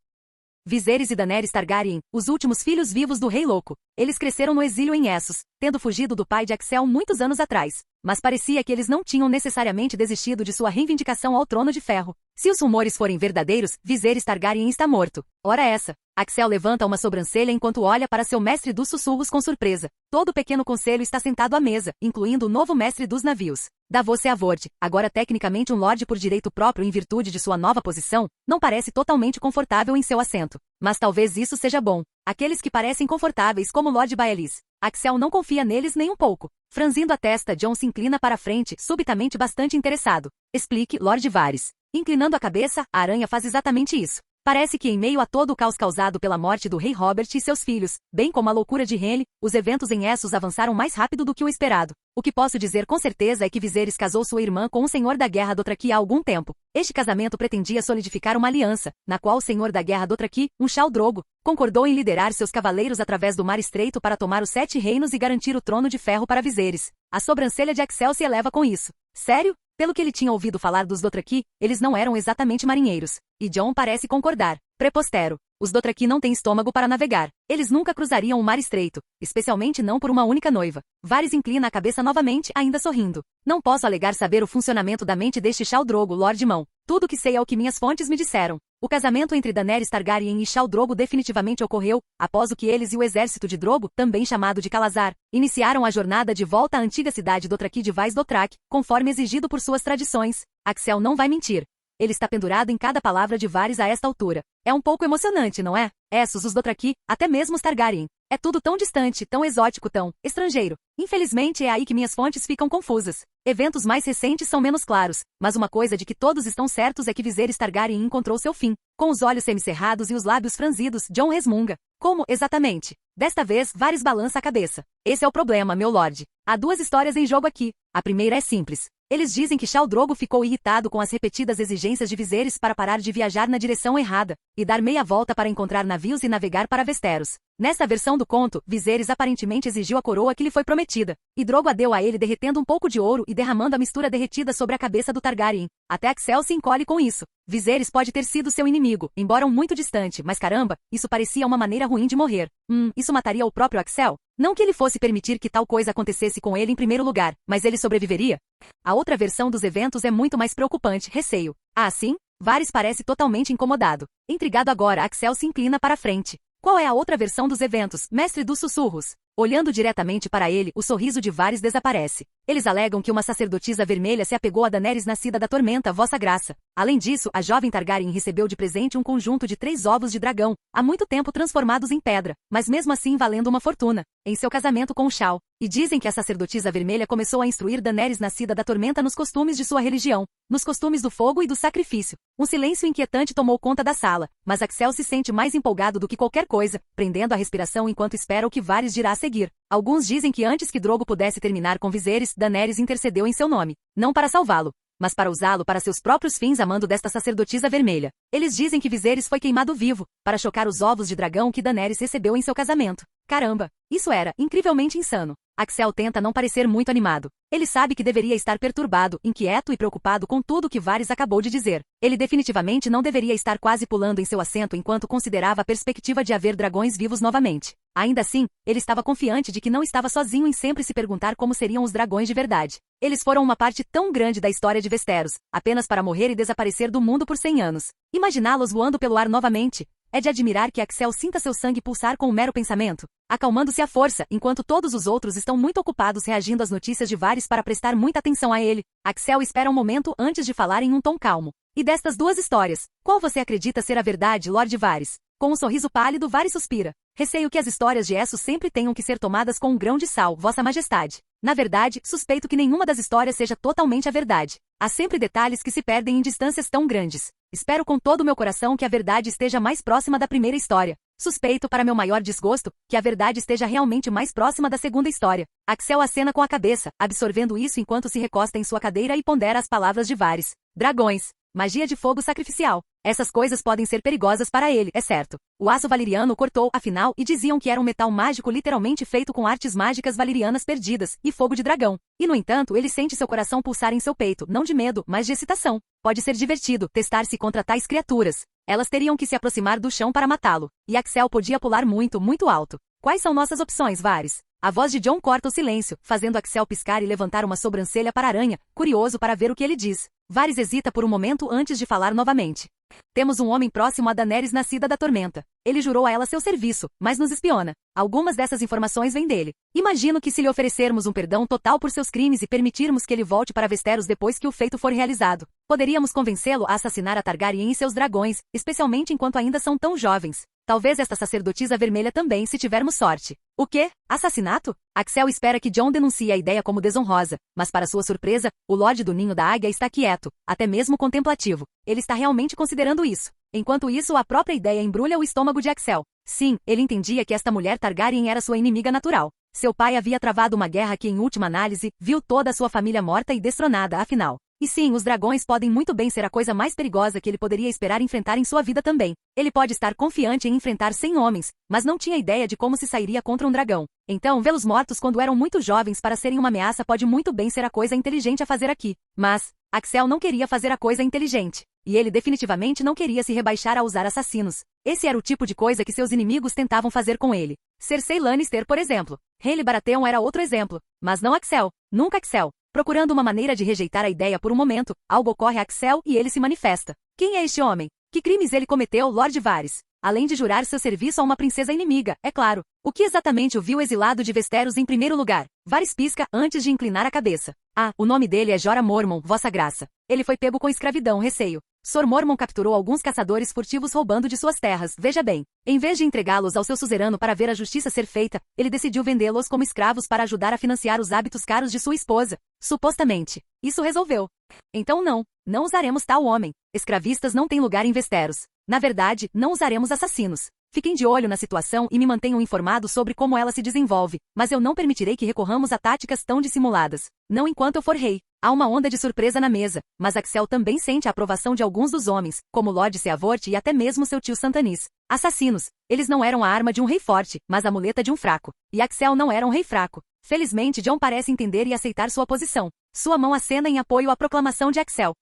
Speaker 2: Viserys e Daenerys Targaryen, os últimos filhos vivos do Rei Louco. Eles cresceram no exílio em Essos, tendo fugido do pai de Axel muitos anos atrás. Mas parecia que eles não tinham necessariamente desistido de sua reivindicação ao Trono de Ferro. Se os rumores forem verdadeiros, Viserys Targaryen está morto. Ora essa. Axel levanta uma sobrancelha enquanto olha para seu mestre dos sussurros com surpresa. Todo o pequeno conselho está sentado à mesa, incluindo o novo mestre dos navios. Davos Seavord, agora tecnicamente um lorde por direito próprio em virtude de sua nova posição, não parece totalmente confortável em seu assento. Mas talvez isso seja bom. Aqueles que parecem confortáveis como Lord Baelys. Axel não confia neles nem um pouco. Franzindo a testa, John se inclina para a frente, subitamente bastante interessado. Explique, Lord Varys. Inclinando a cabeça, a aranha faz exatamente isso. Parece que em meio a todo o caos causado pela morte do rei Robert e seus filhos, bem como a loucura de Henry, os eventos em Essos avançaram mais rápido do que o esperado. O que posso dizer com certeza é que Viserys casou sua irmã com um senhor da Guerra Dothraki há algum tempo. Este casamento pretendia solidificar uma aliança, na qual o senhor da Guerra Dothraki, um Khal Drogo, concordou em liderar seus cavaleiros através do Mar Estreito para tomar os 7 reinos e garantir o trono de ferro para Viserys. A sobrancelha de Axel se eleva com isso. Sério? Pelo que ele tinha ouvido falar dos Dothraki, eles não eram exatamente marinheiros. E John parece concordar. Prepostero. Os Dothraki não têm estômago para navegar. Eles nunca cruzariam o Mar Estreito, especialmente não por uma única noiva. Varys inclina a cabeça novamente, ainda sorrindo. Não posso alegar saber o funcionamento da mente deste Khal Drogo, Lord Mão. Tudo que sei é o que minhas fontes me disseram. O casamento entre Daenerys Targaryen e Khal Drogo definitivamente ocorreu, após o que eles e o exército de Drogo, também chamado de Calazar, iniciaram a jornada de volta à antiga cidade Dothraki de Vaz Dothrak, conforme exigido por suas tradições. Axel não vai mentir. Ele está pendurado em cada palavra de Varys a esta altura. É um pouco emocionante, não é? Essos, os Dothraki, até mesmo os Targaryen. É tudo tão distante, tão exótico, tão estrangeiro. Infelizmente é aí que minhas fontes ficam confusas. Eventos mais recentes são menos claros, mas uma coisa de que todos estão certos é que Viserys Targaryen encontrou seu fim. Com os olhos semicerrados e os lábios franzidos, John resmunga. Como, exatamente? Desta vez, Varys balança a cabeça. Esse é o problema, meu lord. Há 2 histórias em jogo aqui. A primeira é simples. Eles dizem que Khal Drogo ficou irritado com as repetidas exigências de Viserys para parar de viajar na direção errada, e dar meia volta para encontrar navios e navegar para Westeros. Nessa versão do conto, Viserys aparentemente exigiu a coroa que lhe foi prometida, e Drogo a deu a ele derretendo um pouco de ouro e derramando a mistura derretida sobre a cabeça do Targaryen. Até Axel se encolhe com isso. Viserys pode ter sido seu inimigo, embora um muito distante, mas caramba, isso parecia uma maneira ruim de morrer. Isso mataria o próprio Axel? Não que ele fosse permitir que tal coisa acontecesse com ele em primeiro lugar, mas ele sobreviveria? A outra versão dos eventos é muito mais preocupante, receio. Ah, sim? Varys parece totalmente incomodado. Intrigado agora, Axel se inclina para a frente. Qual é a outra versão dos eventos, mestre dos sussurros? Olhando diretamente para ele, o sorriso de Varys desaparece. Eles alegam que uma sacerdotisa vermelha se apegou a Daenerys nascida da tormenta, vossa graça. Além disso, a jovem Targaryen recebeu de presente um conjunto de 3 ovos de dragão, há muito tempo transformados em pedra, mas mesmo assim valendo uma fortuna, em seu casamento com o Khal. E dizem que a sacerdotisa vermelha começou a instruir Daenerys nascida da tormenta nos costumes de sua religião, nos costumes do fogo e do sacrifício. Um silêncio inquietante tomou conta da sala, mas Axel se sente mais empolgado do que qualquer coisa, prendendo a respiração enquanto espera o que Varys dirá a seguir. Alguns dizem que antes que Drogo pudesse terminar com Viserys, Daenerys intercedeu em seu nome, não para salvá-lo, mas para usá-lo para seus próprios fins a mando desta sacerdotisa vermelha. Eles dizem que Viserys foi queimado vivo, para chocar os ovos de dragão que Daenerys recebeu em seu casamento. Caramba, isso era incrivelmente insano. Axel tenta não parecer muito animado. Ele sabe que deveria estar perturbado, inquieto e preocupado com tudo o que Varys acabou de dizer. Ele definitivamente não deveria estar quase pulando em seu assento enquanto considerava a perspectiva de haver dragões vivos novamente. Ainda assim, ele estava confiante de que não estava sozinho em sempre se perguntar como seriam os dragões de verdade. Eles foram uma parte tão grande da história de Westeros, apenas para morrer e desaparecer do mundo por 100 anos. Imaginá-los voando pelo ar novamente. É de admirar que Axel sinta seu sangue pulsar com um mero pensamento, acalmando-se à força, enquanto todos os outros estão muito ocupados reagindo às notícias de Varys para prestar muita atenção a ele. Axel espera um momento antes de falar em um tom calmo. E destas duas histórias, qual você acredita ser a verdade, Lord Varys? Com um sorriso pálido, Varys suspira. Receio que as histórias de Essos sempre tenham que ser tomadas com um grão de sal, Vossa Majestade. Na verdade, suspeito que nenhuma das histórias seja totalmente a verdade. Há sempre detalhes que se perdem em distâncias tão grandes. Espero com todo o meu coração que a verdade esteja mais próxima da primeira história. Suspeito, para meu maior desgosto, que a verdade esteja realmente mais próxima da segunda história. Axel acena com a cabeça, absorvendo isso enquanto se recosta em sua cadeira e pondera as palavras de Varys. Dragões. Magia de fogo sacrificial. Essas coisas podem ser perigosas para ele, é certo. O aço valeriano cortou, afinal, e diziam que era um metal mágico literalmente feito com artes mágicas valerianas perdidas, e fogo de dragão. E no entanto, ele sente seu coração pulsar em seu peito, não de medo, mas de excitação. Pode ser divertido, testar-se contra tais criaturas. Elas teriam que se aproximar do chão para matá-lo. E Axel podia pular muito, muito alto. Quais são nossas opções, Varys? A voz de Jon corta o silêncio, fazendo Axel piscar e levantar uma sobrancelha para a aranha, curioso para ver o que ele diz. Varys hesita por um momento antes de falar novamente. Temos um homem próximo a Daenerys nascida da tormenta. Ele jurou a ela seu serviço, mas nos espiona. Algumas dessas informações vêm dele. Imagino que se lhe oferecermos um perdão total por seus crimes e permitirmos que ele volte para Westeros depois que o feito for realizado, poderíamos convencê-lo a assassinar a Targaryen e seus dragões, especialmente enquanto ainda são tão jovens. Talvez esta sacerdotisa vermelha também, se tivermos sorte. O quê? Assassinato? Axel espera que Jon denuncie a ideia como desonrosa, mas para sua surpresa, o Lorde do Ninho da Águia está quieto, até mesmo contemplativo. Ele está realmente considerando isso. Enquanto isso, a própria ideia embrulha o estômago de Axel. Sim, ele entendia que esta mulher Targaryen era sua inimiga natural. Seu pai havia travado uma guerra que, em última análise, viu toda a sua família morta e destronada, afinal. E sim, os dragões podem muito bem ser a coisa mais perigosa que ele poderia esperar enfrentar em sua vida também. Ele pode estar confiante em enfrentar 100 homens, mas não tinha ideia de como se sairia contra um dragão. Então, vê-los mortos quando eram muito jovens para serem uma ameaça pode muito bem ser a coisa inteligente a fazer aqui. Mas, Axel não queria fazer a coisa inteligente. E ele definitivamente não queria se rebaixar a usar assassinos. Esse era o tipo de coisa que seus inimigos tentavam fazer com ele. Cersei Lannister, por exemplo. Hailey Baratheon era outro exemplo. Mas não Axel. Nunca Axel. Procurando uma maneira de rejeitar a ideia por um momento, algo ocorre a Axel e ele se manifesta. Quem é este homem? Que crimes ele cometeu, Lord Varys? Além de jurar seu serviço a uma princesa inimiga, é claro. O que exatamente o viu exilado de Westeros em primeiro lugar? Varys pisca antes de inclinar a cabeça. Ah, o nome dele é Jorah Mormont, Vossa Graça. Ele foi pego com escravidão, receio. Sor Mormont capturou alguns caçadores furtivos roubando de suas terras, veja bem. Em vez de entregá-los ao seu suzerano para ver a justiça ser feita, ele decidiu vendê-los como escravos para ajudar a financiar os hábitos caros de sua esposa. Supostamente. Isso resolveu. Então não usaremos tal homem. Escravistas não têm lugar em Westeros. Na verdade, não usaremos assassinos. Fiquem de olho na situação e me mantenham informado sobre como ela se desenvolve, mas eu não permitirei que recorramos a táticas tão dissimuladas. Não enquanto eu for rei. Há uma onda de surpresa na mesa, mas Axel também sente a aprovação de alguns dos homens, como Lord Seavort e até mesmo seu tio Santanis. Assassinos. Eles não eram a arma de um rei forte, mas a muleta de um fraco. E Axel não era um rei fraco. Felizmente, Jon parece entender e aceitar sua posição. Sua mão acena em apoio à proclamação de Axel.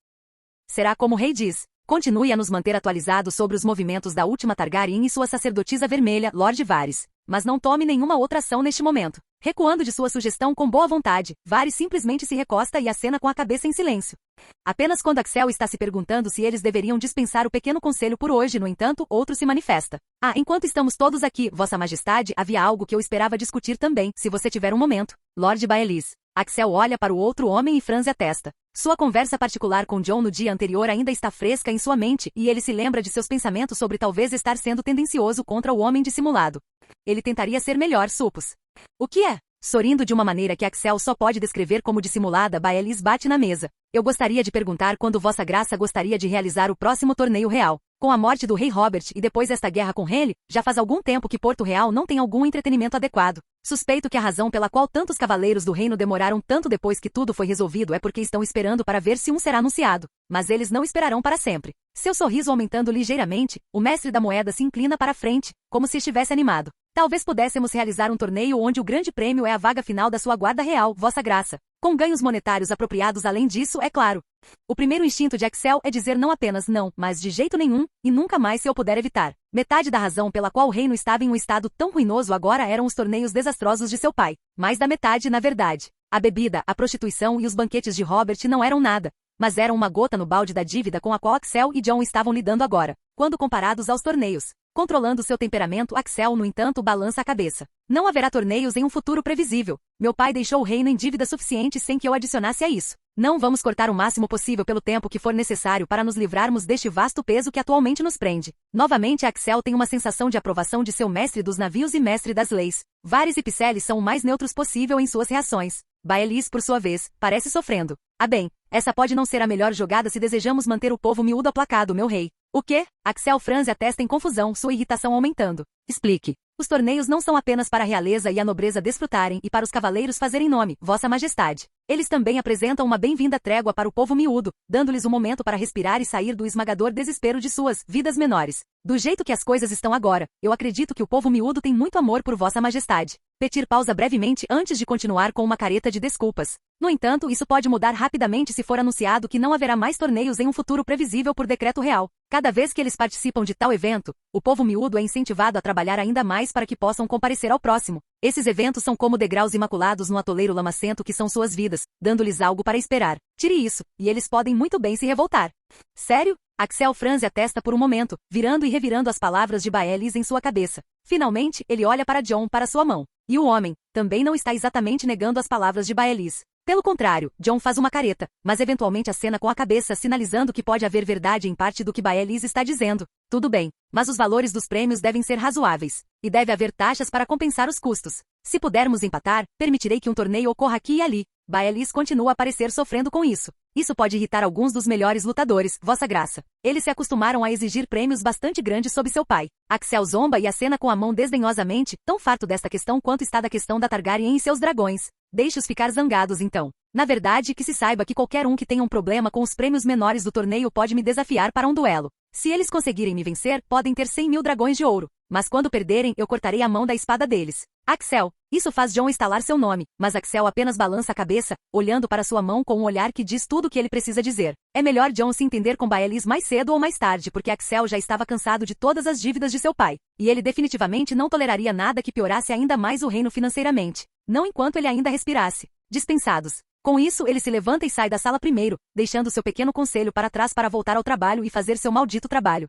Speaker 2: Será como o rei diz. Continue a nos manter atualizados sobre os movimentos da última Targaryen e sua sacerdotisa vermelha, Lord Varys. Mas não tome nenhuma outra ação neste momento. Recuando de sua sugestão com boa vontade, Varys simplesmente se recosta e acena com a cabeça em silêncio. Apenas quando Axel está se perguntando se eles deveriam dispensar o pequeno conselho por hoje, no entanto, outro se manifesta. Ah, enquanto estamos todos aqui, Vossa Majestade, havia algo que eu esperava discutir também, se você tiver um momento. Lord Baelys. Axel olha para o outro homem e franze a testa. Sua conversa particular com Jon no dia anterior ainda está fresca em sua mente, e ele se lembra de seus pensamentos sobre talvez estar sendo tendencioso contra o homem dissimulado. Ele tentaria ser melhor, supus. O que é? Sorrindo de uma maneira que Axel só pode descrever como dissimulada, Baelys bate na mesa. Eu gostaria de perguntar quando Vossa Graça gostaria de realizar o próximo torneio real. Com a morte do rei Robert e depois esta guerra com Hailey, já faz algum tempo que Porto Real não tem algum entretenimento adequado. Suspeito que a razão pela qual tantos cavaleiros do reino demoraram tanto depois que tudo foi resolvido é porque estão esperando para ver se um será anunciado. Mas eles não esperarão para sempre. Seu sorriso aumentando ligeiramente, o mestre da moeda se inclina para a frente, como se estivesse animado. Talvez pudéssemos realizar um torneio onde o grande prêmio é a vaga final da sua guarda real, vossa graça. Com ganhos monetários apropriados além disso, é claro. O primeiro instinto de Axel é dizer não apenas não, mas de jeito nenhum, e nunca mais se eu puder evitar. Metade da razão pela qual o reino estava em um estado tão ruinoso agora eram os torneios desastrosos de seu pai. Mais da metade, na verdade. A bebida, a prostituição e os banquetes de Robert não eram nada, mas eram uma gota no balde da dívida com a qual Axel e John estavam lidando agora, quando comparados aos torneios. Controlando seu temperamento, Axel, no entanto, balança a cabeça. Não haverá torneios em um futuro previsível. Meu pai deixou o reino em dívida suficiente sem que eu adicionasse a isso. Não vamos cortar o máximo possível pelo tempo que for necessário para nos livrarmos deste vasto peso que atualmente nos prende. Novamente, Axel tem uma sensação de aprovação de seu mestre dos navios e mestre das leis. Varys e Pycelle são o mais neutros possível em suas reações. Baelis, por sua vez, parece sofrendo. Ah bem, essa pode não ser a melhor jogada se desejamos manter o povo miúdo aplacado, meu rei. O quê? Axel franze a testa em confusão, sua irritação aumentando. Explique. Os torneios não são apenas para a realeza e a nobreza desfrutarem e para os cavaleiros fazerem nome, vossa majestade. Eles também apresentam uma bem-vinda trégua para o povo miúdo, dando-lhes um momento para respirar e sair do esmagador desespero de suas vidas menores. Do jeito que as coisas estão agora, eu acredito que o povo miúdo tem muito amor por vossa majestade. Petyr pausa brevemente antes de continuar com uma careta de desculpas. No entanto, isso pode mudar rapidamente se for anunciado que não haverá mais torneios em um futuro previsível por decreto real. Cada vez que eles participam de tal evento, o povo miúdo é incentivado a trabalhar ainda mais para que possam comparecer ao próximo. Esses eventos são como degraus imaculados no atoleiro lamacento que são suas vidas, dando-lhes algo para esperar. Tire isso, e eles podem muito bem se revoltar. Sério? Axel franze a testa por um momento, virando e revirando as palavras de Baelis em sua cabeça. Finalmente, ele olha para John, para sua mão. E o homem, também não está exatamente negando as palavras de Baelis. Pelo contrário, John faz uma careta, mas eventualmente acena com a cabeça sinalizando que pode haver verdade em parte do que Baelis está dizendo. Tudo bem, mas os valores dos prêmios devem ser razoáveis. E deve haver taxas para compensar os custos. Se pudermos empatar, permitirei que um torneio ocorra aqui e ali. Baelis continua a parecer sofrendo com isso. Isso pode irritar alguns dos melhores lutadores, vossa graça. Eles se acostumaram a exigir prêmios bastante grandes sob seu pai. Axel zomba e acena com a mão desdenhosamente, tão farto desta questão quanto está da questão da Targaryen e seus dragões. Deixe-os ficar zangados então. Na verdade, que se saiba que qualquer um que tenha um problema com os prêmios menores do torneio pode me desafiar para um duelo. Se eles conseguirem me vencer, podem ter 100.000 dragões de ouro. Mas quando perderem, eu cortarei a mão da espada deles. Axel. Isso faz John estalar seu nome, mas Axel apenas balança a cabeça, olhando para sua mão com um olhar que diz tudo o que ele precisa dizer. É melhor John se entender com Baelis mais cedo ou mais tarde, porque Axel já estava cansado de todas as dívidas de seu pai. E ele definitivamente não toleraria nada que piorasse ainda mais o reino financeiramente. Não enquanto ele ainda respirasse. Dispensados. Com isso, ele se levanta e sai da sala primeiro, deixando seu pequeno conselho para trás para voltar ao trabalho e fazer seu maldito trabalho.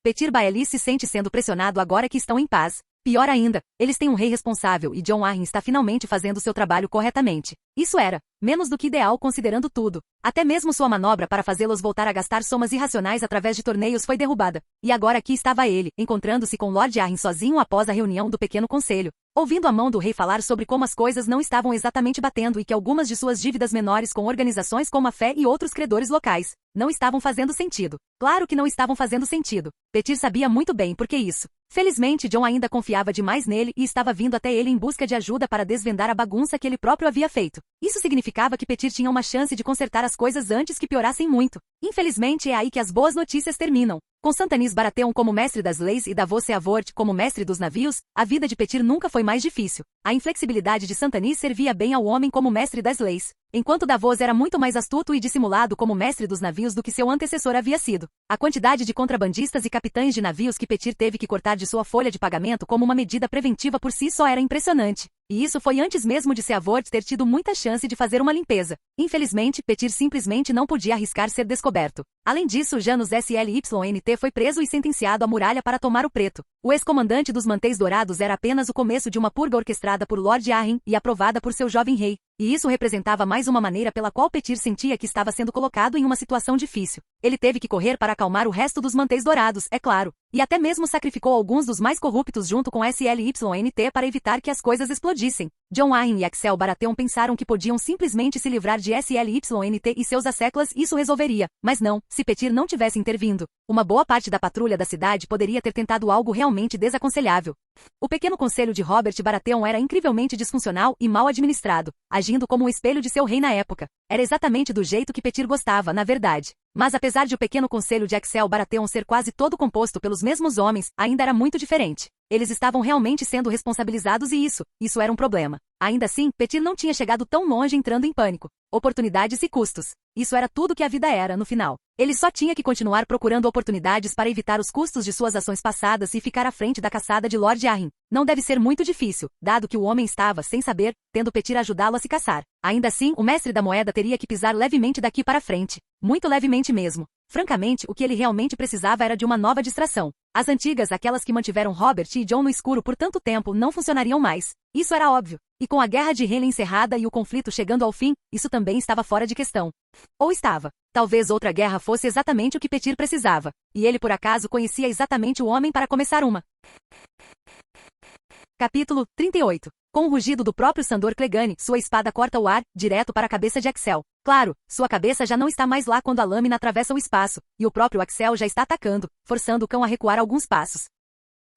Speaker 2: Petyr Baelis se sente sendo pressionado agora que estão em paz. Pior ainda, eles têm um rei responsável e Jon Arryn está finalmente fazendo seu trabalho corretamente. Isso era menos do que ideal considerando tudo. Até mesmo sua manobra para fazê-los voltar a gastar somas irracionais através de torneios foi derrubada. E agora aqui estava ele, encontrando-se com Lord Arryn sozinho após a reunião do pequeno conselho. Ouvindo a mão do rei falar sobre como as coisas não estavam exatamente batendo e que algumas de suas dívidas menores com organizações como a Fé e outros credores locais não estavam fazendo sentido. Claro que não estavam fazendo sentido. Petyr sabia muito bem por que isso. Felizmente, Jon ainda confiava demais nele e estava vindo até ele em busca de ajuda para desvendar a bagunça que ele próprio havia feito. Isso significava que Petyr tinha uma chance de consertar as coisas antes que piorassem muito. Infelizmente, é aí que as boas notícias terminam. Com Santanis Baratheon como mestre das leis e Davos Seavort como mestre dos navios, a vida de Petyr nunca foi mais difícil. A inflexibilidade de Santanis servia bem ao homem como mestre das leis, enquanto Davos era muito mais astuto e dissimulado como mestre dos navios do que seu antecessor havia sido. A quantidade de contrabandistas e capitães de navios que Petyr teve que cortar de sua folha de pagamento como uma medida preventiva por si só era impressionante. E isso foi antes mesmo de Seavort ter tido muita chance de fazer uma limpeza. Infelizmente, Petyr simplesmente não podia arriscar ser descoberto. Além disso, Janos Slynt foi preso e sentenciado à muralha para tomar o preto. O ex-comandante dos Mantéis Dourados era apenas o começo de uma purga orquestrada por Lord Arryn e aprovada por seu jovem rei. E isso representava mais uma maneira pela qual Petyr sentia que estava sendo colocado em uma situação difícil. Ele teve que correr para acalmar o resto dos Mantéis Dourados, é claro. E até mesmo sacrificou alguns dos mais corruptos junto com Slynt para evitar que as coisas explodissem. Jon Arryn e Axel Baratheon pensaram que podiam simplesmente se livrar de Slynt e seus asseclas e isso resolveria. Mas não, se Petyr não tivesse intervindo, uma boa parte da patrulha da cidade poderia ter tentado algo realmente desaconselhável. O pequeno conselho de Robert Baratheon era incrivelmente disfuncional e mal administrado, agindo como um espelho de seu rei na época. Era exatamente do jeito que Petyr gostava, na verdade. Mas apesar de o pequeno conselho de Axel Baratheon ser quase todo composto pelos mesmos homens, ainda era muito diferente. Eles estavam realmente sendo responsabilizados e isso era um problema. Ainda assim, Petir não tinha chegado tão longe entrando em pânico. Oportunidades e custos. Isso era tudo que a vida era, no final. Ele só tinha que continuar procurando oportunidades para evitar os custos de suas ações passadas e ficar à frente da caçada de Lord Arryn. Não deve ser muito difícil, dado que o homem estava, sem saber, tendo Petir ajudá-lo a se caçar. Ainda assim, o mestre da moeda teria que pisar levemente daqui para frente. Muito levemente mesmo. Francamente, o que ele realmente precisava era de uma nova distração. As antigas, aquelas que mantiveram Robert e Jon no escuro por tanto tempo, não funcionariam mais. Isso era óbvio. E com a guerra de Helyn encerrada e o conflito chegando ao fim, isso também estava fora de questão. Ou estava. Talvez outra guerra fosse exatamente o que Petir precisava. E ele por acaso conhecia exatamente o homem para começar uma. Capítulo 38. Com o rugido do próprio Sandor Clegane, sua espada corta o ar, direto para a cabeça de Axel. Claro, sua cabeça já não está mais lá quando a lâmina atravessa o espaço, e o próprio Axel já está atacando, forçando o cão a recuar alguns passos.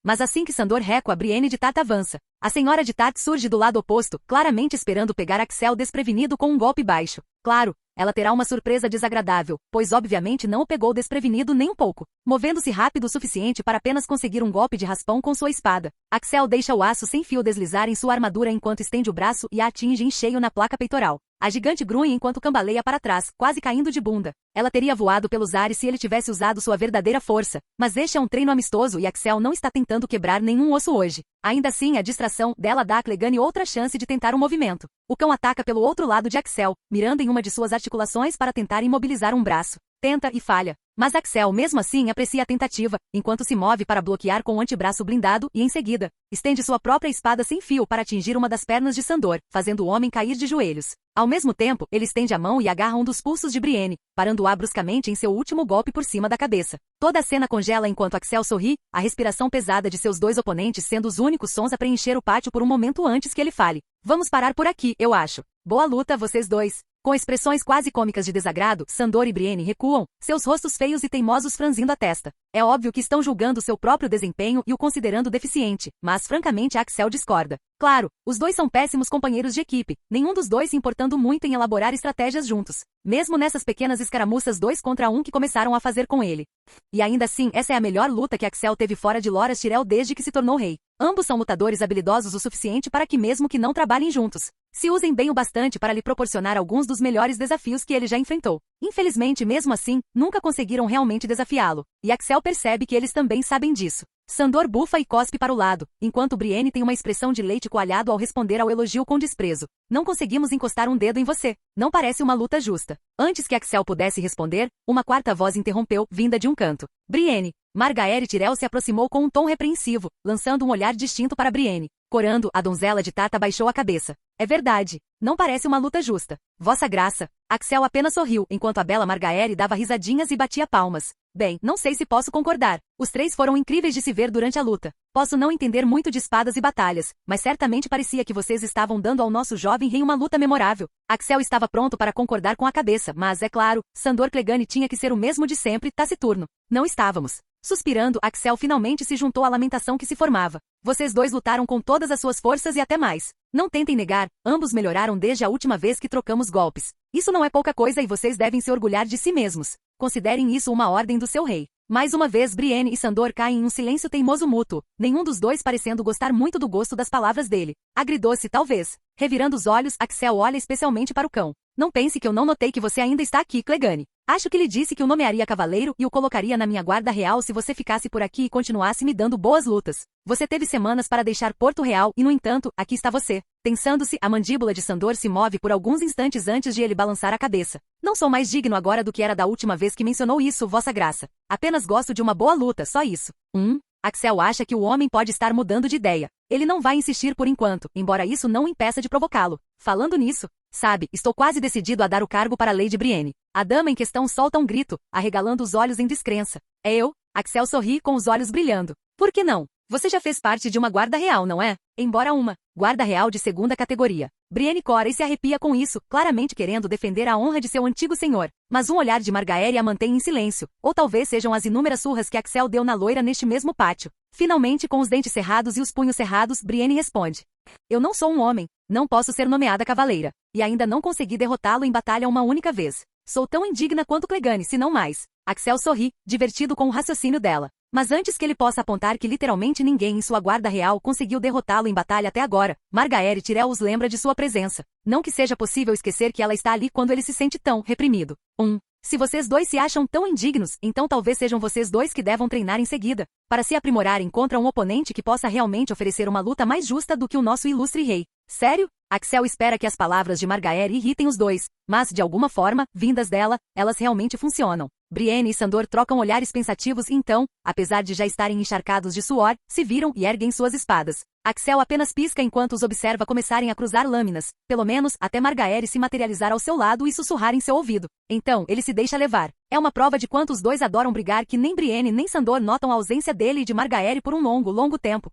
Speaker 2: Mas assim que Sandor recua, Brienne de Tarth avança. A senhora de Tarth surge do lado oposto, claramente esperando pegar Axel desprevenido com um golpe baixo. Claro, ela terá uma surpresa desagradável, pois obviamente não o pegou desprevenido nem um pouco. Movendo-se rápido o suficiente para apenas conseguir um golpe de raspão com sua espada, Axel deixa o aço sem fio deslizar em sua armadura enquanto estende o braço e a atinge em cheio na placa peitoral. A gigante grunhe enquanto cambaleia para trás, quase caindo de bunda. Ela teria voado pelos ares se ele tivesse usado sua verdadeira força, mas este é um treino amistoso e Axel não está tentando quebrar nenhum osso hoje. Ainda assim, a distração dela dá a Clegane outra chance de tentar um movimento. O cão ataca pelo outro lado de Axel, mirando em uma de suas articulações para tentar imobilizar um braço. Tenta e falha. Mas Axel mesmo assim aprecia a tentativa, enquanto se move para bloquear com o antebraço blindado e em seguida, estende sua própria espada sem fio para atingir uma das pernas de Sandor, fazendo o homem cair de joelhos. Ao mesmo tempo, ele estende a mão e agarra um dos pulsos de Brienne, parando-a bruscamente em seu último golpe por cima da cabeça. Toda a cena congela enquanto Axel sorri, a respiração pesada de seus dois oponentes sendo os únicos sons a preencher o pátio por um momento antes que ele fale. Vamos parar por aqui, eu acho. Boa luta, vocês dois. Com expressões quase cômicas de desagrado, Sandor e Brienne recuam, seus rostos feios e teimosos franzindo a testa. É óbvio que estão julgando seu próprio desempenho e o considerando deficiente, mas francamente Axel discorda. Claro, os dois são péssimos companheiros de equipe, nenhum dos dois se importando muito em elaborar estratégias juntos. Mesmo nessas pequenas escaramuças 2 contra 1 que começaram a fazer com ele. E ainda assim, essa é a melhor luta que Axel teve fora de Loras Tyrell desde que se tornou rei. Ambos são lutadores habilidosos o suficiente para que mesmo que não trabalhem juntos, se usem bem o bastante para lhe proporcionar alguns dos melhores desafios que ele já enfrentou. Infelizmente, mesmo assim, nunca conseguiram realmente desafiá-lo, e Axel percebe que eles também sabem disso. Sandor bufa e cospe para o lado, enquanto Brienne tem uma expressão de leite coalhado ao responder ao elogio com desprezo. Não conseguimos encostar um dedo em você. Não parece uma luta justa. Antes que Axel pudesse responder, uma quarta voz interrompeu, vinda de um canto. Brienne. Margaery Tyrell se aproximou com um tom repreensivo, lançando um olhar distinto para Brienne. Corando, a donzela de Tarth baixou a cabeça. É verdade. Não parece uma luta justa. Vossa Graça. Axel apenas sorriu, enquanto a bela Margaery dava risadinhas e batia palmas. Bem, não sei se posso concordar. Os três foram incríveis de se ver durante a luta. Posso não entender muito de espadas e batalhas, mas certamente parecia que vocês estavam dando ao nosso jovem rei uma luta memorável. Axel estava pronto para concordar com a cabeça, mas, é claro, Sandor Clegane tinha que ser o mesmo de sempre, taciturno. Não estávamos. Suspirando, Axel finalmente se juntou à lamentação que se formava. Vocês dois lutaram com todas as suas forças e até mais. Não tentem negar, ambos melhoraram desde a última vez que trocamos golpes. Isso não é pouca coisa e vocês devem se orgulhar de si mesmos. Considerem isso uma ordem do seu rei. Mais uma vez Brienne e Sandor caem em um silêncio teimoso mútuo, nenhum dos dois parecendo gostar muito do gosto das palavras dele. Agridou-se talvez. Revirando os olhos, Axel olha especialmente para o cão. Não pense que eu não notei que você ainda está aqui, Clegane. Acho que lhe disse que o nomearia cavaleiro e o colocaria na minha guarda real se você ficasse por aqui e continuasse me dando boas lutas. Você teve semanas para deixar Porto Real e, no entanto, aqui está você. Tensando-se, a mandíbula de Sandor se move por alguns instantes antes de ele balançar a cabeça. Não sou mais digno agora do que era da última vez que mencionou isso, Vossa Graça. Apenas gosto de uma boa luta, só isso. Axel acha que o homem pode estar mudando de ideia. Ele não vai insistir por enquanto, embora isso não o impeça de provocá-lo. Falando nisso, sabe, estou quase decidido a dar o cargo para Lady Brienne. A dama em questão solta um grito, arregalando os olhos em descrença. É eu? Axel sorri com os olhos brilhando. Por que não? Você já fez parte de uma guarda real, não é? Embora uma guarda real de segunda categoria. Brienne cora e se arrepia com isso, claramente querendo defender a honra de seu antigo senhor. Mas um olhar de Margaery a mantém em silêncio, ou talvez sejam as inúmeras surras que Axel deu na loira neste mesmo pátio. Finalmente, com os dentes cerrados e os punhos cerrados, Brienne responde. Eu não sou um homem, não posso ser nomeada cavaleira, e ainda não consegui derrotá-lo em batalha uma única vez. Sou tão indigna quanto Clegane, se não mais. Axel sorri, divertido com o raciocínio dela. Mas antes que ele possa apontar que literalmente ninguém em sua guarda real conseguiu derrotá-lo em batalha até agora, Margaery Tyrell os lembra de sua presença. Não que seja possível esquecer que ela está ali quando ele se sente tão reprimido. Se vocês dois se acham tão indignos, então talvez sejam vocês dois que devam treinar em seguida, para se aprimorarem contra um oponente que possa realmente oferecer uma luta mais justa do que o nosso ilustre rei. Sério? Axel espera que as palavras de Margaery irritem os dois, mas, de alguma forma, vindas dela, elas realmente funcionam. Brienne e Sandor trocam olhares pensativos e então, apesar de já estarem encharcados de suor, se viram e erguem suas espadas. Axel apenas pisca enquanto os observa começarem a cruzar lâminas, pelo menos até Margaery se materializar ao seu lado e sussurrar em seu ouvido. Então, ele se deixa levar. É uma prova de quanto os dois adoram brigar que nem Brienne nem Sandor notam a ausência dele e de Margaery por um longo tempo.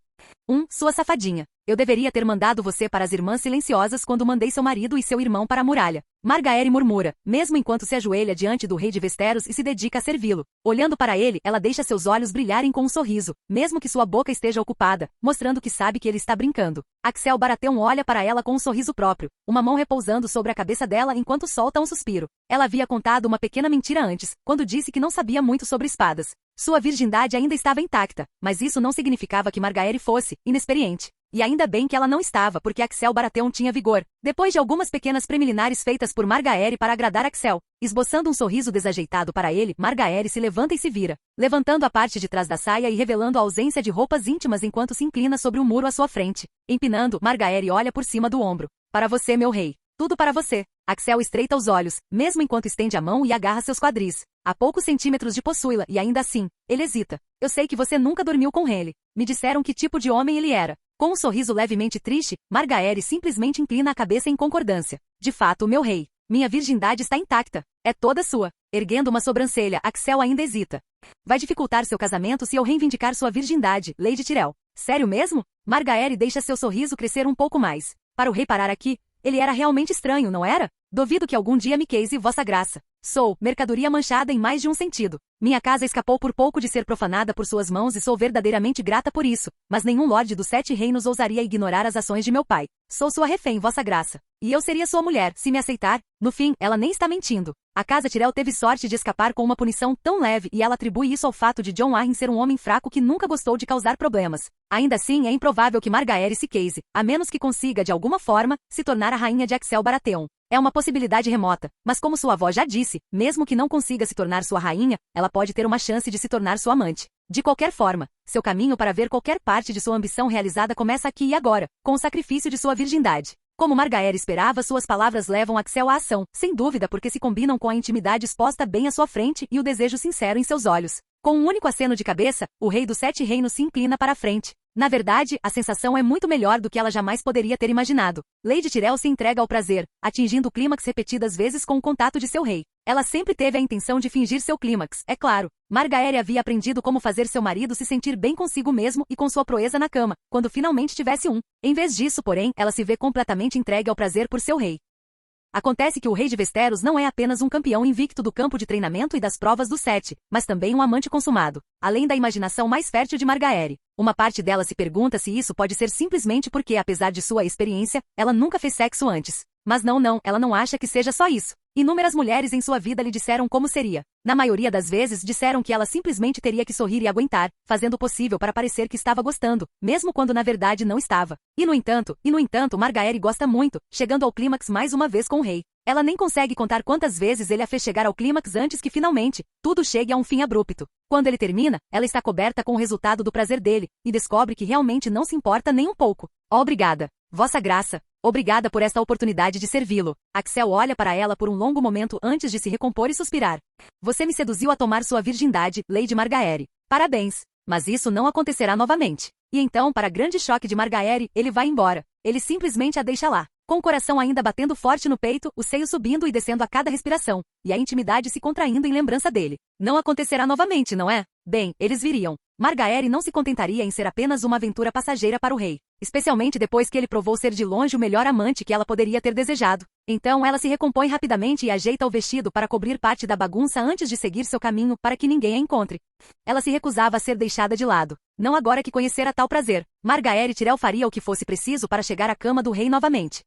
Speaker 2: Sua safadinha. Eu deveria ter mandado você para as Irmãs Silenciosas quando mandei seu marido e seu irmão para a muralha. Margaery murmura, mesmo enquanto se ajoelha diante do rei de Westeros e se dedica a servi-lo. Olhando para ele, ela deixa seus olhos brilharem com um sorriso, mesmo que sua boca esteja ocupada, mostrando que sabe que ele está brincando. Axel Baratheon olha para ela com um sorriso próprio, uma mão repousando sobre a cabeça dela enquanto solta um suspiro. Ela havia contado uma pequena mentira antes, quando disse que não sabia muito sobre espadas. Sua virgindade ainda estava intacta, mas isso não significava que Margaery fosse inexperiente. E ainda bem que ela não estava, porque Axel Baratheon tinha vigor. Depois de algumas pequenas preliminares feitas por Margaery para agradar Axel, esboçando um sorriso desajeitado para ele, Margaery se levanta e se vira, levantando a parte de trás da saia e revelando a ausência de roupas íntimas enquanto se inclina sobre um muro à sua frente. Empinando, Margaery olha por cima do ombro. Para você, meu rei. Tudo para você. Axel estreita os olhos, mesmo enquanto estende a mão e agarra seus quadris. A poucos centímetros de possuí-la, e ainda assim, ele hesita. Eu sei que você nunca dormiu com ele. Me disseram que tipo de homem ele era. Com um sorriso levemente triste, Margaery simplesmente inclina a cabeça em concordância. De fato, meu rei. Minha virgindade está intacta. É toda sua. Erguendo uma sobrancelha, Axel ainda hesita. Vai dificultar seu casamento se eu reivindicar sua virgindade, Lady Tyrell. Sério mesmo? Margaery deixa seu sorriso crescer um pouco mais. Para o rei parar aqui, ele era realmente estranho, não era? Duvido que algum dia me case vossa graça. Sou mercadoria manchada em mais de um sentido. Minha casa escapou por pouco de ser profanada por suas mãos e sou verdadeiramente grata por isso, mas nenhum lorde dos 7 reinos ousaria ignorar as ações de meu pai. Sou sua refém, vossa graça. E eu seria sua mulher, se me aceitar. No fim, ela nem está mentindo. A casa Tyrell teve sorte de escapar com uma punição tão leve e ela atribui isso ao fato de Jon Arryn ser um homem fraco que nunca gostou de causar problemas. Ainda assim, é improvável que Margaery se case, a menos que consiga, de alguma forma, se tornar a rainha de Axel Baratheon. É uma possibilidade remota, mas como sua avó já disse, mesmo que não consiga se tornar sua rainha, ela pode ter uma chance de se tornar sua amante. De qualquer forma, seu caminho para ver qualquer parte de sua ambição realizada começa aqui e agora, com o sacrifício de sua virgindade. Como Margaery esperava, suas palavras levam Axel à ação, sem dúvida porque se combinam com a intimidade exposta bem à sua frente e o desejo sincero em seus olhos. Com um único aceno de cabeça, o rei dos 7 reinos se inclina para a frente. Na verdade, a sensação é muito melhor do que ela jamais poderia ter imaginado. Lady Tyrell se entrega ao prazer, atingindo o clímax repetidas vezes com o contato de seu rei. Ela sempre teve a intenção de fingir seu clímax, é claro. Margaery havia aprendido como fazer seu marido se sentir bem consigo mesmo e com sua proeza na cama, quando finalmente tivesse um. Em vez disso, porém, ela se vê completamente entregue ao prazer por seu rei. Acontece que o rei de Westeros não é apenas um campeão invicto do campo de treinamento e das provas dos 7, mas também um amante consumado, além da imaginação mais fértil de Margaery. Uma parte dela se pergunta se isso pode ser simplesmente porque, apesar de sua experiência, ela nunca fez sexo antes. Mas não, ela não acha que seja só isso. Inúmeras mulheres em sua vida lhe disseram como seria. Na maioria das vezes disseram que ela simplesmente teria que sorrir e aguentar, fazendo o possível para parecer que estava gostando, mesmo quando na verdade não estava. E no entanto, Margaery gosta muito, chegando ao clímax mais uma vez com o rei. Ela nem consegue contar quantas vezes ele a fez chegar ao clímax antes que finalmente, tudo chegue a um fim abrupto. Quando ele termina, ela está coberta com o resultado do prazer dele, e descobre que realmente não se importa nem um pouco. Obrigada, vossa graça. Obrigada por esta oportunidade de servi-lo. Axel olha para ela por um longo momento antes de se recompor e suspirar. Você me seduziu a tomar sua virgindade, Lady Margaery. Parabéns. Mas isso não acontecerá novamente. E então, para grande choque de Margaery, ele vai embora. Ele simplesmente a deixa lá. Com o coração ainda batendo forte no peito, o seio subindo e descendo a cada respiração, e a intimidade se contraindo em lembrança dele. Não acontecerá novamente, não é? Bem, eles viriam. Margaery não se contentaria em ser apenas uma aventura passageira para o rei, especialmente depois que ele provou ser de longe o melhor amante que ela poderia ter desejado. Então ela se recompõe rapidamente e ajeita o vestido para cobrir parte da bagunça antes de seguir seu caminho para que ninguém a encontre. Ela se recusava a ser deixada de lado. Não agora que conhecera tal prazer. Margaery Tyrell faria o que fosse preciso para chegar à cama do rei novamente.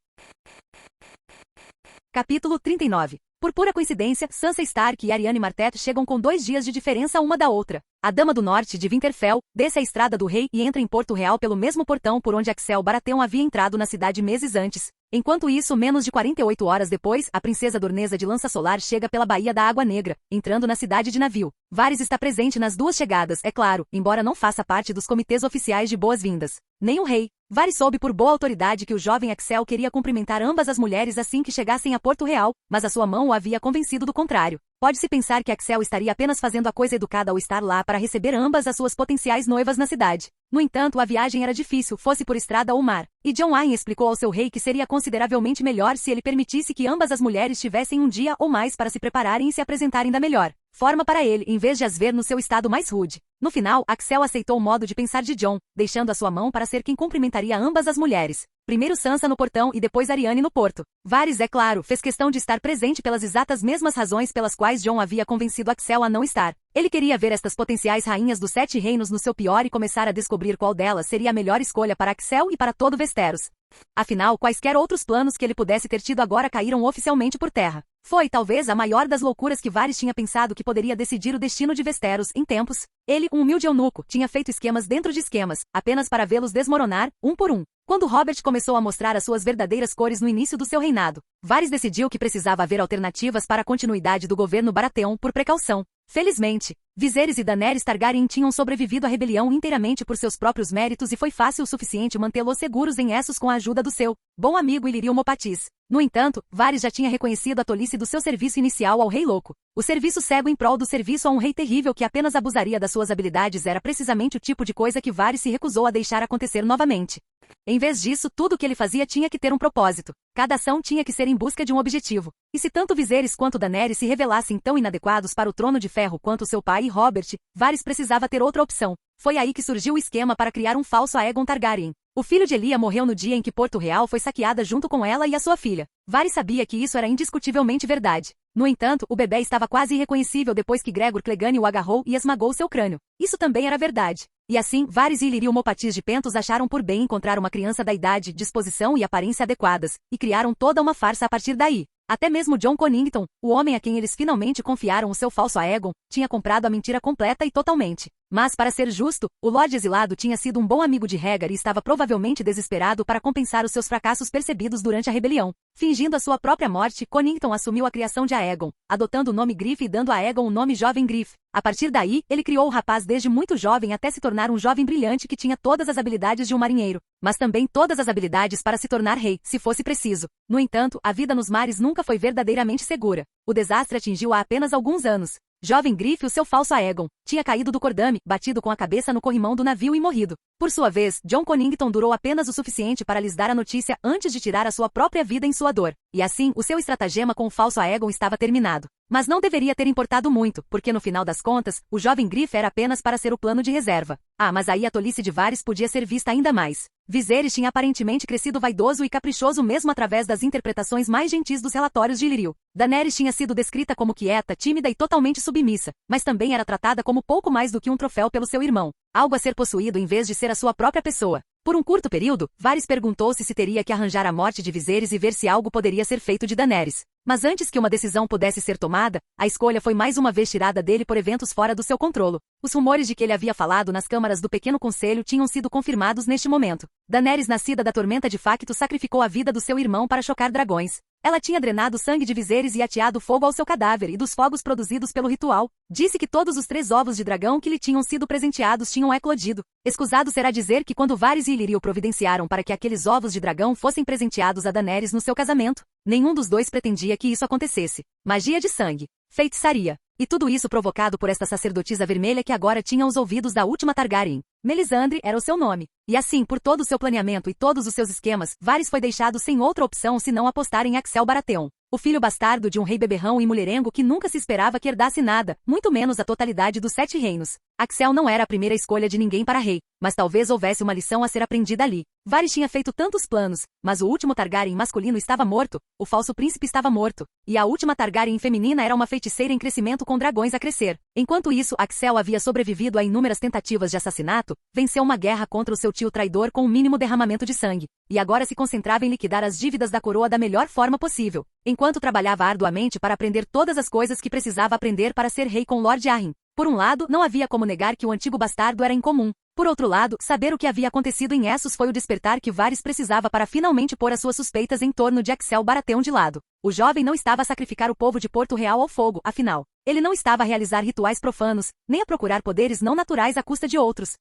Speaker 2: Capítulo 39. Por pura coincidência, Sansa Stark e Arianne Martell chegam com 2 dias de diferença uma da outra. A Dama do Norte de Winterfell desce a Estrada do Rei e entra em Porto Real pelo mesmo portão por onde Axel Baratheon havia entrado na cidade meses antes. Enquanto isso, menos de 48 horas depois, a princesa Dorneza de Lança Solar chega pela Baía da Água Negra, entrando na cidade de navio. Varys está presente nas duas chegadas, é claro, embora não faça parte dos comitês oficiais de boas-vindas. Nem o rei. Varys soube por boa autoridade que o jovem Axel queria cumprimentar ambas as mulheres assim que chegassem a Porto Real, mas a sua mão o havia convencido do contrário. Pode-se pensar que Axel estaria apenas fazendo a coisa educada ao estar lá para receber ambas as suas potenciais noivas na cidade. No entanto, a viagem era difícil, fosse por estrada ou mar, e Jon Arryn explicou ao seu rei que seria consideravelmente melhor se ele permitisse que ambas as mulheres tivessem um dia ou mais para se prepararem e se apresentarem da melhor forma para ele, em vez de as ver no seu estado mais rude. No final, Axel aceitou o modo de pensar de Jon, deixando a sua mão para ser quem cumprimentaria ambas as mulheres. Primeiro Sansa no portão e depois Arianne no porto. Varys, é claro, fez questão de estar presente pelas exatas mesmas razões pelas quais Jon havia convencido Axel a não estar. Ele queria ver estas potenciais rainhas dos 7 reinos no seu pior e começar a descobrir qual delas seria a melhor escolha para Axel e para todo Westeros. Afinal, quaisquer outros planos que ele pudesse ter tido agora caíram oficialmente por terra. Foi, talvez, a maior das loucuras que Varys tinha pensado que poderia decidir o destino de Westeros em tempos. Ele, um humilde eunuco, tinha feito esquemas dentro de esquemas, apenas para vê-los desmoronar, um por um. Quando Robert começou a mostrar as suas verdadeiras cores no início do seu reinado, Varys decidiu que precisava haver alternativas para a continuidade do governo Baratheon por precaução. Felizmente, Viserys e Daenerys Targaryen tinham sobrevivido à rebelião inteiramente por seus próprios méritos e foi fácil o suficiente mantê-los seguros em Essos com a ajuda do seu bom amigo Illyrio Mopatis. No entanto, Varys já tinha reconhecido a tolice do seu serviço inicial ao Rei Louco. O serviço cego em prol do serviço a um rei terrível que apenas abusaria das suas habilidades era precisamente o tipo de coisa que Varys se recusou a deixar acontecer novamente. Em vez disso, tudo o que ele fazia tinha que ter um propósito. Cada ação tinha que ser em busca de um objetivo. E se tanto Viserys quanto Daenerys se revelassem tão inadequados para o trono de ferro quanto seu pai e Robert, Varys precisava ter outra opção. Foi aí que surgiu o esquema para criar um falso Aegon Targaryen. O filho de Elia morreu no dia em que Porto Real foi saqueada junto com ela e a sua filha. Varys sabia que isso era indiscutivelmente verdade. No entanto, o bebê estava quase irreconhecível depois que Gregor Clegane o agarrou e esmagou seu crânio. Isso também era verdade. E assim, Varys e Illyrio Mopatis de Pentos acharam por bem encontrar uma criança da idade, disposição e aparência adequadas, e criaram toda uma farsa a partir daí. Até mesmo Jon Connington, o homem a quem eles finalmente confiaram o seu falso Aegon, tinha comprado a mentira completa e totalmente. Mas, para ser justo, o Lorde exilado tinha sido um bom amigo de Rhaegar e estava provavelmente desesperado para compensar os seus fracassos percebidos durante a rebelião. Fingindo a sua própria morte, Connington assumiu a criação de Aegon, adotando o nome Griff e dando a Aegon o nome Jovem Griff. A partir daí, ele criou o rapaz desde muito jovem até se tornar um jovem brilhante que tinha todas as habilidades de um marinheiro, mas também todas as habilidades para se tornar rei, se fosse preciso. No entanto, a vida nos mares nunca foi verdadeiramente segura. O desastre atingiu há apenas alguns anos. Jovem Griff, o seu falso Aegon, tinha caído do cordame, batido com a cabeça no corrimão do navio e morrido. Por sua vez, Jon Connington durou apenas o suficiente para lhes dar a notícia antes de tirar a sua própria vida em sua dor. E assim, o seu estratagema com o falso Aegon estava terminado. Mas não deveria ter importado muito, porque no final das contas, o jovem Griff era apenas para ser o plano de reserva. Ah, mas aí a tolice de Varys podia ser vista ainda mais. Viserys tinha aparentemente crescido vaidoso e caprichoso mesmo através das interpretações mais gentis dos relatórios de Illyrio. Daenerys tinha sido descrita como quieta, tímida e totalmente submissa, mas também era tratada como pouco mais do que um troféu pelo seu irmão, algo a ser possuído em vez de ser a sua própria pessoa. Por um curto período, Varys perguntou-se se teria que arranjar a morte de Viserys e ver se algo poderia ser feito de Daenerys. Mas antes que uma decisão pudesse ser tomada, a escolha foi mais uma vez tirada dele por eventos fora do seu controle. Os rumores de que ele havia falado nas câmaras do Pequeno Conselho tinham sido confirmados neste momento. Daenerys, nascida da tormenta de Facto, sacrificou a vida do seu irmão para chocar dragões. Ela tinha drenado o sangue de Viserys e ateado fogo ao seu cadáver e dos fogos produzidos pelo ritual. Disse que todos os 3 ovos de dragão que lhe tinham sido presenteados tinham eclodido. Escusado será dizer que quando Varys e Illyrio providenciaram para que aqueles ovos de dragão fossem presenteados a Daenerys no seu casamento, nenhum dos dois pretendia que isso acontecesse. Magia de sangue. Feitiçaria. E tudo isso provocado por esta sacerdotisa vermelha que agora tinha os ouvidos da última Targaryen. Melisandre era o seu nome. E assim, por todo o seu planeamento e todos os seus esquemas, Varys foi deixado sem outra opção senão apostar em Axel Baratheon, o filho bastardo de um rei beberrão e mulherengo que nunca se esperava que herdasse nada, muito menos a totalidade dos 7 reinos. Axel não era a primeira escolha de ninguém para rei, mas talvez houvesse uma lição a ser aprendida ali. Varys tinha feito tantos planos, mas o último Targaryen masculino estava morto, o falso príncipe estava morto, e a última Targaryen feminina era uma feiticeira em crescimento com dragões a crescer. Enquanto isso, Axel havia sobrevivido a inúmeras tentativas de assassinato, venceu uma guerra contra o seu tio traidor com o mínimo derramamento de sangue, e agora se concentrava em liquidar as dívidas da coroa da melhor forma possível, enquanto trabalhava arduamente para aprender todas as coisas que precisava aprender para ser rei com Lord Arryn. Por um lado, não havia como negar que o antigo bastardo era incomum. Por outro lado, saber o que havia acontecido em Essos foi o despertar que Varys precisava para finalmente pôr as suas suspeitas em torno de Axel Baratheon de lado. O jovem não estava a sacrificar o povo de Porto Real ao fogo, afinal. Ele não estava a realizar rituais profanos, nem a procurar poderes não naturais à custa de outros.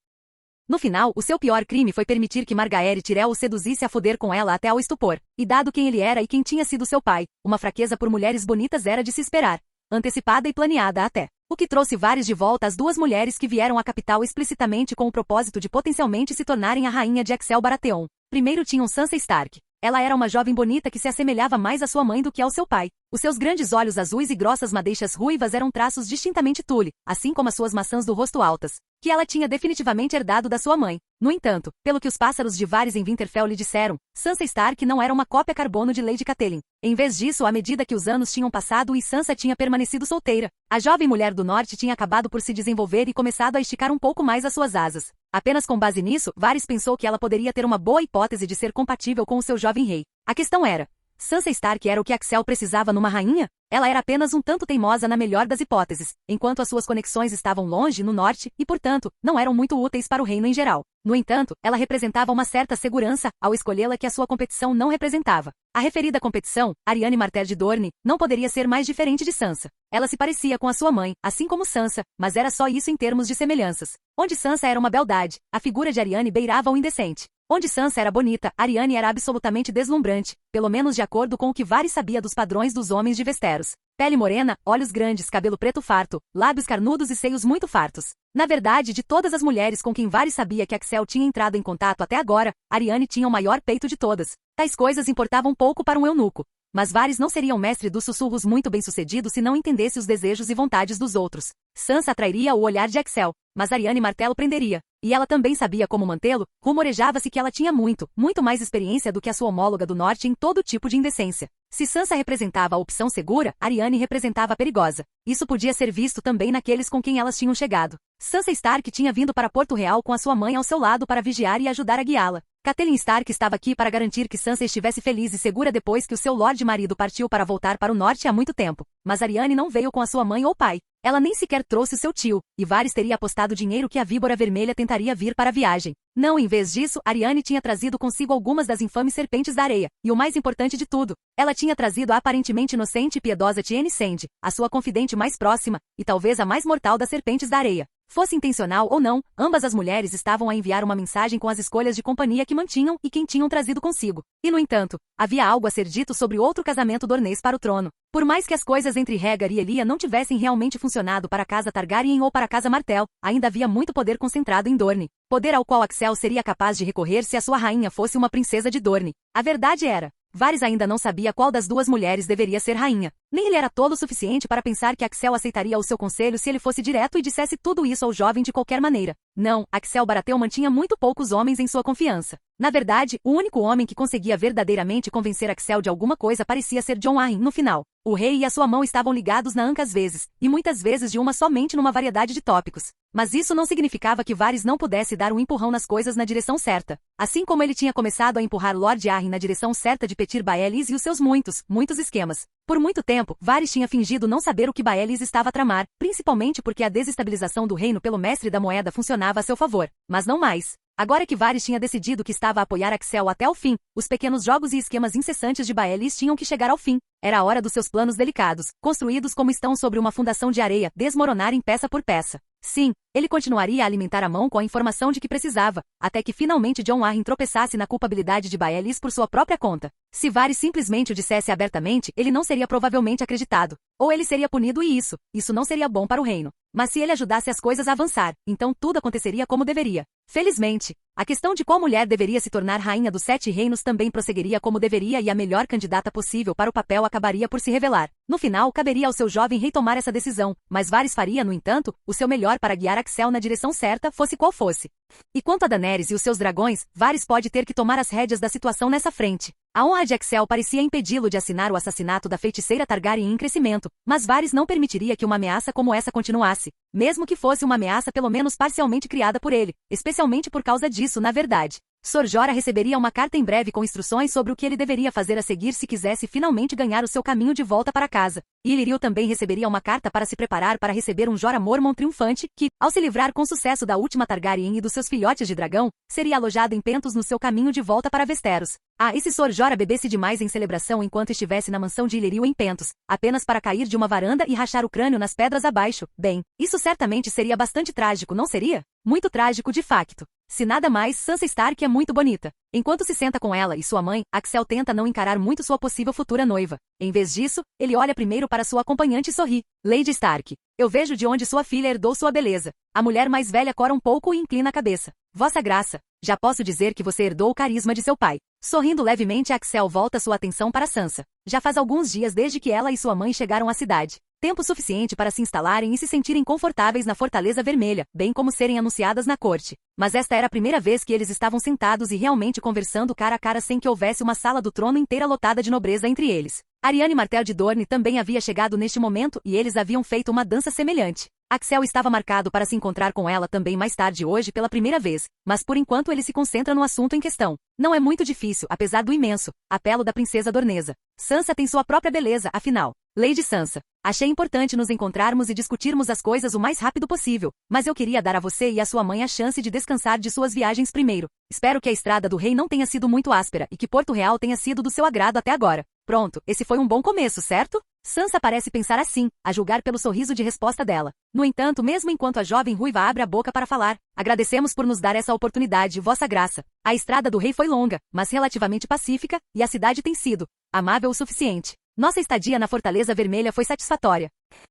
Speaker 2: No final, o seu pior crime foi permitir que Margaery Tyrell o seduzisse a foder com ela até ao estupor. E dado quem ele era e quem tinha sido seu pai, uma fraqueza por mulheres bonitas era de se esperar. Antecipada e planeada até. O que trouxe Varys de volta as duas mulheres que vieram à capital explicitamente com o propósito de potencialmente se tornarem a rainha de Axel Baratheon. Primeiro tinham Sansa Stark. Ela era uma jovem bonita que se assemelhava mais à sua mãe do que ao seu pai. Os seus grandes olhos azuis e grossas madeixas ruivas eram traços distintamente Tully, assim como as suas maçãs do rosto altas, que ela tinha definitivamente herdado da sua mãe. No entanto, pelo que os pássaros de Varys em Winterfell lhe disseram, Sansa Stark não era uma cópia carbono de Lady Catelyn. Em vez disso, à medida que os anos tinham passado e Sansa tinha permanecido solteira, a jovem mulher do norte tinha acabado por se desenvolver e começado a esticar um pouco mais as suas asas. Apenas com base nisso, Varys pensou que ela poderia ter uma boa hipótese de ser compatível com o seu jovem rei. A questão era, Sansa Stark era o que Axel precisava numa rainha? Ela era apenas um tanto teimosa na melhor das hipóteses, enquanto as suas conexões estavam longe no norte e, portanto, não eram muito úteis para o reino em geral. No entanto, ela representava uma certa segurança ao escolhê-la que a sua competição não representava. A referida competição, Arianne Martell de Dorne, não poderia ser mais diferente de Sansa. Ela se parecia com a sua mãe, assim como Sansa, mas era só isso em termos de semelhanças. Onde Sansa era uma beldade, a figura de Arianne beirava o indecente. Onde Sansa era bonita, Arianne era absolutamente deslumbrante, pelo menos de acordo com o que Varys sabia dos padrões dos homens de Westeros. Pele morena, olhos grandes, cabelo preto farto, lábios carnudos e seios muito fartos. Na verdade, de todas as mulheres com quem Varys sabia que Axel tinha entrado em contato até agora, Arianne tinha o maior peito de todas. Tais coisas importavam pouco para um eunuco. Mas Varys não seria um mestre dos sussurros muito bem-sucedido se não entendesse os desejos e vontades dos outros. Sansa atrairia o olhar de Axel, mas Arianne Martell prenderia. E ela também sabia como mantê-lo. Rumorejava-se que ela tinha muito mais experiência do que a sua homóloga do norte em todo tipo de indecência. Se Sansa representava a opção segura, Arianne representava a perigosa. Isso podia ser visto também naqueles com quem elas tinham chegado. Sansa Stark tinha vindo para Porto Real com a sua mãe ao seu lado para vigiar e ajudar a guiá-la. Catelyn Stark estava aqui para garantir que Sansa estivesse feliz e segura depois que o seu Lorde marido partiu para voltar para o norte há muito tempo. Mas Arianne não veio com a sua mãe ou pai. Ela nem sequer trouxe o seu tio, e Varys teria apostado dinheiro que a víbora vermelha tentaria vir para a viagem. Não, em vez disso, Arianne tinha trazido consigo algumas das infames serpentes da areia, e o mais importante de tudo, ela tinha trazido a aparentemente inocente e piedosa Tiene Sand, a sua confidente mais próxima, e talvez a mais mortal das serpentes da areia. Fosse intencional ou não, ambas as mulheres estavam a enviar uma mensagem com as escolhas de companhia que mantinham e quem tinham trazido consigo. E, no entanto, havia algo a ser dito sobre outro casamento dornês para o trono. Por mais que as coisas entre Rhaegar e Elia não tivessem realmente funcionado para a casa Targaryen ou para a casa Martell, ainda havia muito poder concentrado em Dorne. Poder ao qual Axel seria capaz de recorrer se a sua rainha fosse uma princesa de Dorne. A verdade era, Varys ainda não sabia qual das duas mulheres deveria ser rainha. Nem ele era tolo o suficiente para pensar que Axel aceitaria o seu conselho se ele fosse direto e dissesse tudo isso ao jovem de qualquer maneira. Não, Axel Baratheon mantinha muito poucos homens em sua confiança. Na verdade, o único homem que conseguia verdadeiramente convencer Axel de alguma coisa parecia ser Jon Arryn no final. O rei e a sua mão estavam ligados na anca às vezes, e muitas vezes de uma somente numa variedade de tópicos. Mas isso não significava que Varys não pudesse dar um empurrão nas coisas na direção certa. Assim como ele tinha começado a empurrar Lord Arryn na direção certa de Petyr Baelys e os seus muitos esquemas. Por muito tempo, Varys tinha fingido não saber o que Baelys estava a tramar, principalmente porque a desestabilização do reino pelo mestre da moeda funcionava a seu favor. Mas não mais. Agora que Varys tinha decidido que estava a apoiar Axel até o fim, os pequenos jogos e esquemas incessantes de Baelys tinham que chegar ao fim. Era a hora dos seus planos delicados, construídos como estão sobre uma fundação de areia, desmoronarem peça por peça. Sim, ele continuaria a alimentar a mão com a informação de que precisava, até que finalmente Jon Arryn tropeçasse na culpabilidade de Baelys por sua própria conta. Se Varys simplesmente o dissesse abertamente, ele não seria provavelmente acreditado. Ou ele seria punido e isso não seria bom para o reino. Mas se ele ajudasse as coisas a avançar, então tudo aconteceria como deveria. Felizmente, a questão de qual mulher deveria se tornar rainha dos 7 reinos também prosseguiria como deveria e a melhor candidata possível para o papel acabaria por se revelar. No final, caberia ao seu jovem rei tomar essa decisão, mas Varys faria, no entanto, o seu melhor para guiar Axel na direção certa, fosse qual fosse. E quanto a Daenerys e os seus dragões, Varys pode ter que tomar as rédeas da situação nessa frente. A honra de Axel parecia impedi-lo de assinar o assassinato da feiticeira Targaryen em crescimento, mas Varys não permitiria que uma ameaça como essa continuasse, mesmo que fosse uma ameaça pelo menos parcialmente criada por ele, especialmente por causa disso, na verdade. Sor Jorah receberia uma carta em breve com instruções sobre o que ele deveria fazer a seguir se quisesse finalmente ganhar o seu caminho de volta para casa. E Illyrio também receberia uma carta para se preparar para receber um Jorah Mormont triunfante, que, ao se livrar com sucesso da última Targaryen e dos seus filhotes de dragão, seria alojado em Pentos no seu caminho de volta para Westeros. Ah, e se Sor Jorah bebesse demais em celebração enquanto estivesse na mansão de Illyrio em Pentos, apenas para cair de uma varanda e rachar o crânio nas pedras abaixo, bem, isso certamente seria bastante trágico, não seria? Muito trágico de facto. Se nada mais, Sansa Stark é muito bonita. Enquanto se senta com ela e sua mãe, Axel tenta não encarar muito sua possível futura noiva. Em vez disso, ele olha primeiro para sua acompanhante e sorri. Lady Stark, eu vejo de onde sua filha herdou sua beleza. A mulher mais velha cora um pouco e inclina a cabeça. Vossa Graça, já posso dizer que você herdou o carisma de seu pai. Sorrindo levemente, Axel volta sua atenção para Sansa. Já faz alguns dias desde que ela e sua mãe chegaram à cidade. Tempo suficiente para se instalarem e se sentirem confortáveis na Fortaleza Vermelha, bem como serem anunciadas na corte. Mas esta era a primeira vez que eles estavam sentados e realmente conversando cara a cara sem que houvesse uma sala do trono inteira lotada de nobreza entre eles. Arianne Martell de Dorne também havia chegado neste momento e eles haviam feito uma dança semelhante. Axel estava marcado para se encontrar com ela também mais tarde hoje pela primeira vez, mas por enquanto ele se concentra no assunto em questão. Não é muito difícil, apesar do imenso apelo da princesa Dornesa. Sansa tem sua própria beleza, afinal. Lady Sansa, achei importante nos encontrarmos e discutirmos as coisas o mais rápido possível, mas eu queria dar a você e a sua mãe a chance de descansar de suas viagens primeiro. Espero que a estrada do rei não tenha sido muito áspera e que Porto Real tenha sido do seu agrado até agora. Pronto, esse foi um bom começo, certo? Sansa parece pensar assim, a julgar pelo sorriso de resposta dela. No entanto, mesmo enquanto a jovem ruiva abre a boca para falar, agradecemos por nos dar essa oportunidade, Vossa Graça. A estrada do rei foi longa, mas relativamente pacífica, e a cidade tem sido amável o suficiente. Nossa estadia na Fortaleza Vermelha foi satisfatória.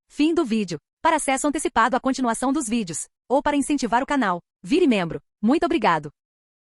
Speaker 2: Fim do vídeo. Para acesso antecipado à continuação dos vídeos, ou para incentivar o canal, vire membro. Muito obrigado.